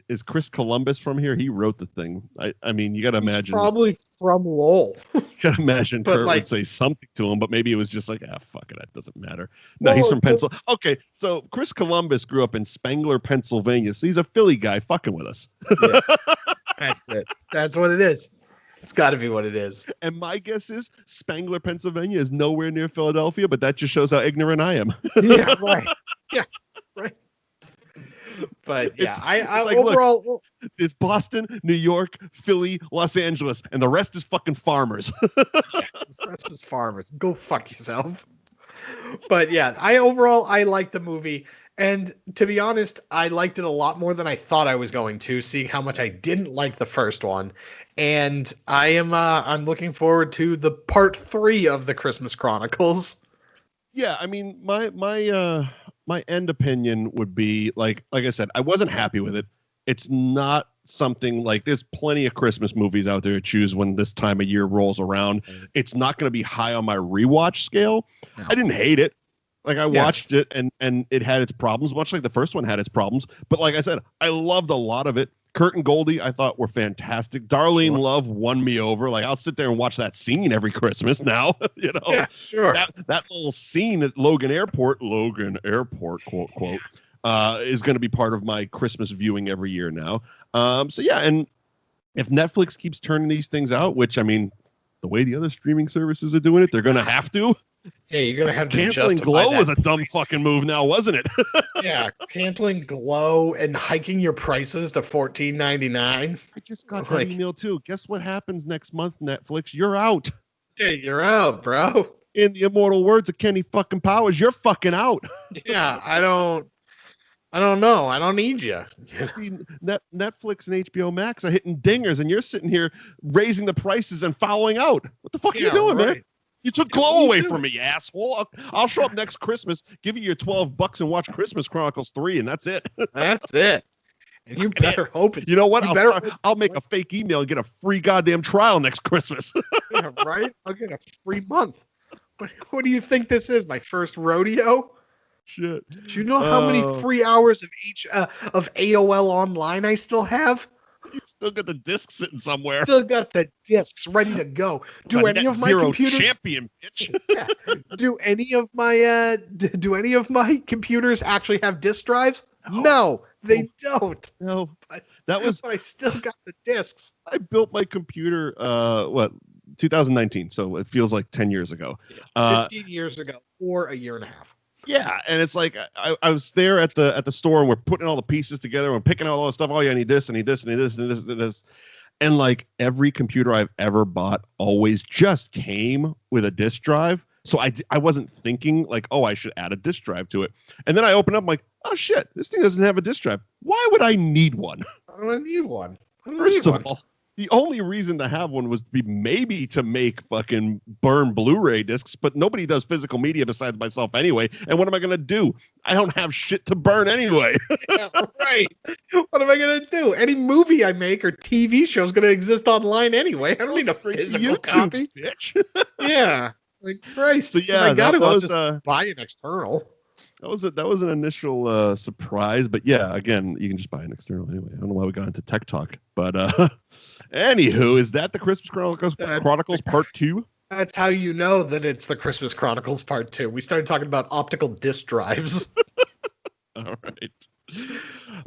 Speaker 1: is Chris Columbus from here? He wrote the thing. I mean, you got to imagine.
Speaker 2: He's probably from Lowell.
Speaker 1: You got to imagine Kurt would say something to him, but maybe it was just like, fuck it, that doesn't matter. No, he's from Pennsylvania. Okay, so Chris Columbus grew up in Spangler, Pennsylvania. So he's a Philly guy fucking with us.
Speaker 2: Yeah. That's it. That's what it is. It's got to be what it is.
Speaker 1: And my guess is Spangler, Pennsylvania is nowhere near Philadelphia, but that just shows how ignorant I am.
Speaker 2: Yeah, right. Yeah, right. But yeah, I like, overall,
Speaker 1: it's Boston, New York, Philly, Los Angeles, and the rest is fucking farmers.
Speaker 2: The rest is farmers. Go fuck yourself. But yeah, I like the movie, and to be honest, I liked it a lot more than I thought I was going to, seeing how much I didn't like the first one. And I'm looking forward to the part 3 of the Christmas Chronicles.
Speaker 1: Yeah, I mean, my end opinion would be like I said, I wasn't happy with it. It's not something like there's plenty of Christmas movies out there to choose when this time of year rolls around. It's not going to be high on my rewatch scale. No. I didn't hate it. Like I watched it and it had its problems, much like the first one had its problems. But like I said, I loved a lot of it. Kurt and Goldie, I thought were fantastic. Darlene Love won me over. Like I'll sit there and watch that scene every Christmas now.
Speaker 2: Yeah, sure.
Speaker 1: That little scene at Logan Airport, quote quote, is going to be part of my Christmas viewing every year now. So yeah, and if Netflix keeps turning these things out, which I mean, the way the other streaming services are doing it, they're going to have to.
Speaker 2: Yeah, you're going to have to
Speaker 1: canceling Glow was a dumb fucking move now, wasn't it?
Speaker 2: Yeah, canceling Glow and hiking your prices to $14.99.
Speaker 1: I just got that email too. Guess what happens next month, Netflix? You're out.
Speaker 2: Yeah, you're out, bro.
Speaker 1: In the immortal words of Kenny fucking Powers, you're fucking out.
Speaker 2: Yeah, I don't know. I don't need you.
Speaker 1: Netflix and HBO Max are hitting dingers, and you're sitting here raising the prices and following out. What the fuck are you doing, man? You took Glow away from me, you asshole. I'll show up next Christmas, give you your $12 and watch Christmas Chronicles 3, and that's it.
Speaker 2: That's it. And you better hope it's...
Speaker 1: You know what? I'll make a fake email and get a free goddamn trial next Christmas.
Speaker 2: Yeah, right? I'll get a free month. What do you think this is? My first rodeo?
Speaker 1: Shit.
Speaker 2: Do you know how many free hours of AOL online I still have?
Speaker 1: You still got the disc sitting somewhere.
Speaker 2: Still got the discs ready to go. Do any of my computers?
Speaker 1: Champion, bitch.
Speaker 2: Yeah. Do any of my computers actually have disk drives? No, they don't.
Speaker 1: No,
Speaker 2: but I still got the discs.
Speaker 1: I built my computer 2019, so it feels like 10 years ago.
Speaker 2: 15 years ago, or a year and a half.
Speaker 1: Yeah, and it's like I was there at the store, and we're putting all the pieces together, and we're picking out all the stuff. Oh, yeah, I need this, I need this, I need this, and this, and this. And like every computer I've ever bought always just came with a disk drive. So I wasn't thinking like, oh, I should add a disk drive to it. And then I open up, I'm like, oh shit, this thing doesn't have a disk drive. Why would I need one?
Speaker 2: I don't need one.
Speaker 1: First of all, the only reason to have one was maybe to make fucking burn Blu-ray discs, but nobody does physical media besides myself anyway. And what am I going to do? I don't have shit to burn anyway.
Speaker 2: Yeah, right. What am I going to do? Any movie I make or TV show is going to exist online anyway. I don't need a physical copy. Bitch. Yeah. Like Christ.
Speaker 1: So yeah,
Speaker 2: I got to just buy an external.
Speaker 1: That was an initial surprise, but yeah, again, you can just buy an external anyway. I don't know why we got into tech talk, but anywho, is that the Christmas Chronicles Part 2?
Speaker 2: That's how you know that it's the Christmas Chronicles Part 2. We started talking about optical disc drives.
Speaker 1: All right.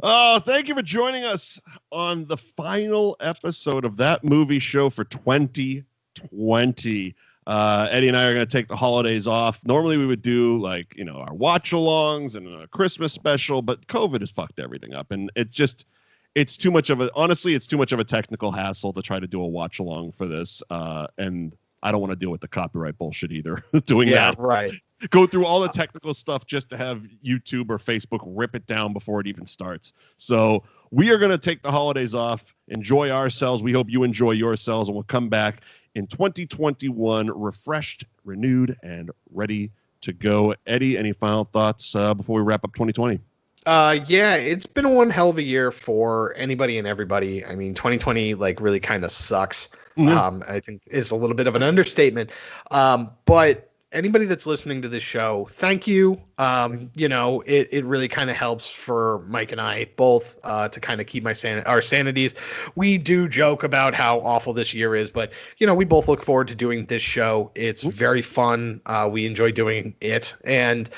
Speaker 1: Oh, thank you for joining us on the final episode of That Movie Show for 2020. Eddie and I are going to take the holidays off. Normally we would do like, our watch alongs and a Christmas special, but COVID has fucked everything up. And it's too much of a technical hassle to try to do a watch along for this. And I don't want to deal with the copyright bullshit either. Doing that.
Speaker 2: Right.
Speaker 1: Go through all the technical stuff just to have YouTube or Facebook rip it down before it even starts. So we are going to take the holidays off, enjoy ourselves. We hope you enjoy yourselves, and we'll come back in 2021, refreshed, renewed, and ready to go. Eddie, any final thoughts before we wrap up 2020?
Speaker 2: Yeah, it's been one hell of a year for anybody and everybody. I mean, 2020 really kind of sucks. Mm-hmm. I think is a little bit of an understatement. But anybody that's listening to this show, thank you. It really kind of helps for Mike and I both to kind of keep our sanities. We do joke about how awful this year is, but we both look forward to doing this show. It's very fun. We enjoy doing it, and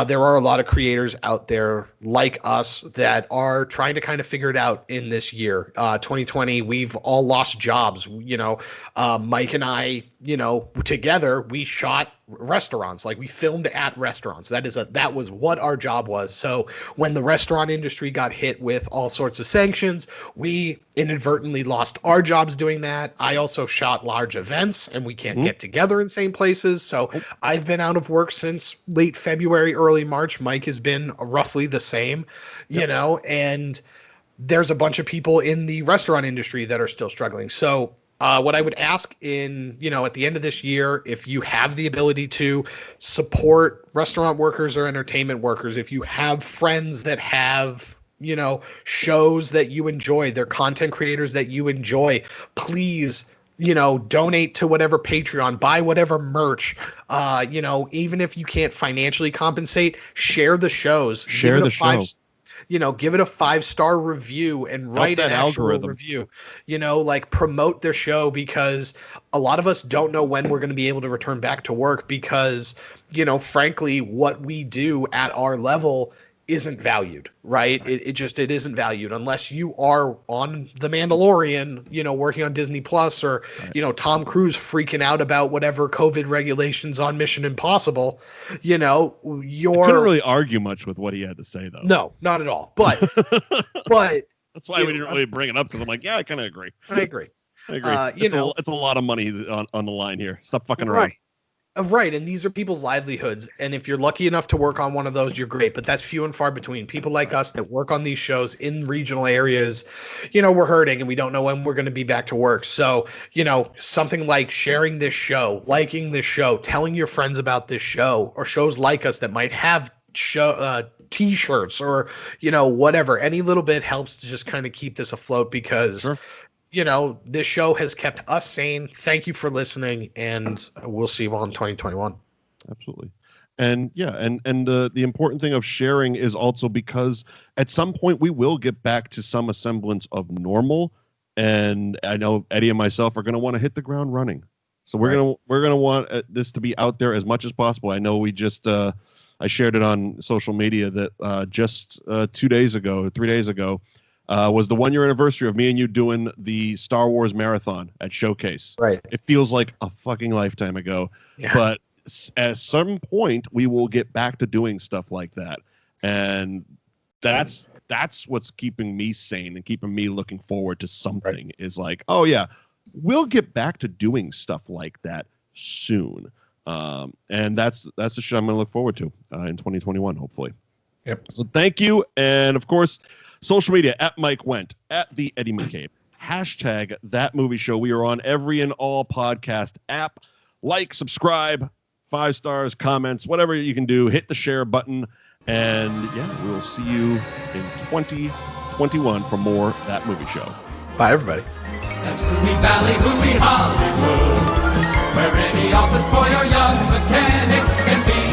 Speaker 2: there are a lot of creators out there like us that are trying to kind of figure it out in this year. 2020, we've all lost jobs. Mike and I, together we shot restaurants. Like we filmed at restaurants. That was what our job was. So when the restaurant industry got hit with all sorts of sanctions, we inadvertently lost our jobs doing that. I also shot large events, and we can't get together in same places. So I've been out of work since late February, early March. Mike has been roughly the same, and there's a bunch of people in the restaurant industry that are still struggling. So what I would ask at the end of this year, if you have the ability to support restaurant workers or entertainment workers, if you have friends that have, shows that you enjoy, they're content creators that you enjoy, please, donate to whatever Patreon, buy whatever merch, even if you can't financially compensate, share the shows,
Speaker 1: share the show.
Speaker 2: Give it a 5-star review and write an actual review, promote their show, because a lot of us don't know when we're going to be able to return back to work because, frankly, what we do at our level isn't valued, right? It isn't valued unless you are on The Mandalorian, working on Disney Plus, or, Tom Cruise freaking out about whatever COVID regulations on Mission Impossible, I couldn't
Speaker 1: really argue much with what he had to say, though.
Speaker 2: No, not at all. But
Speaker 1: that's why we didn't really bring it up, because I'm like, yeah, I kind of agree.
Speaker 2: I agree.
Speaker 1: It's a lot of money on the line here. Stop fucking around.
Speaker 2: Right, and these are people's livelihoods. And if you're lucky enough to work on one of those, you're great. But that's few and far between. People like us that work on these shows in regional areas, we're hurting and we don't know when we're going to be back to work. So, something like sharing this show, liking this show, telling your friends about this show, or shows like us that might have T-shirts or, whatever. Any little bit helps to just kind of keep this afloat because... Sure. This show has kept us sane. Thank you for listening, and we'll see you all in 2021.
Speaker 1: Absolutely. And the important thing of sharing is also because at some point we will get back to some semblance of normal. And I know Eddie and myself are going to want to hit the ground running. So we're going to want this to be out there as much as possible. I know we just I shared it on social media that just 3 days ago, was the 1 year anniversary of me and you doing the Star Wars marathon at Showcase.
Speaker 2: Right.
Speaker 1: It feels like a fucking lifetime ago, but at some point we will get back to doing stuff like that. And that's what's keeping me sane and keeping me looking forward to something is like, oh yeah, we'll get back to doing stuff like that soon. And that's the shit I'm going to look forward to in 2021, hopefully.
Speaker 2: Yep.
Speaker 1: So thank you. And of course, social media at Mike Wendt, at the Eddie McCabe, hashtag That Movie Show. We are on every and all podcast app. Like, subscribe, 5 stars, comments, whatever you can do. Hit the share button. And yeah, we will see you in 2021 for more That Movie Show.
Speaker 2: Bye, everybody.
Speaker 7: That's Hooey Valley, Hooey Hollywood, where any office boy or young mechanic can be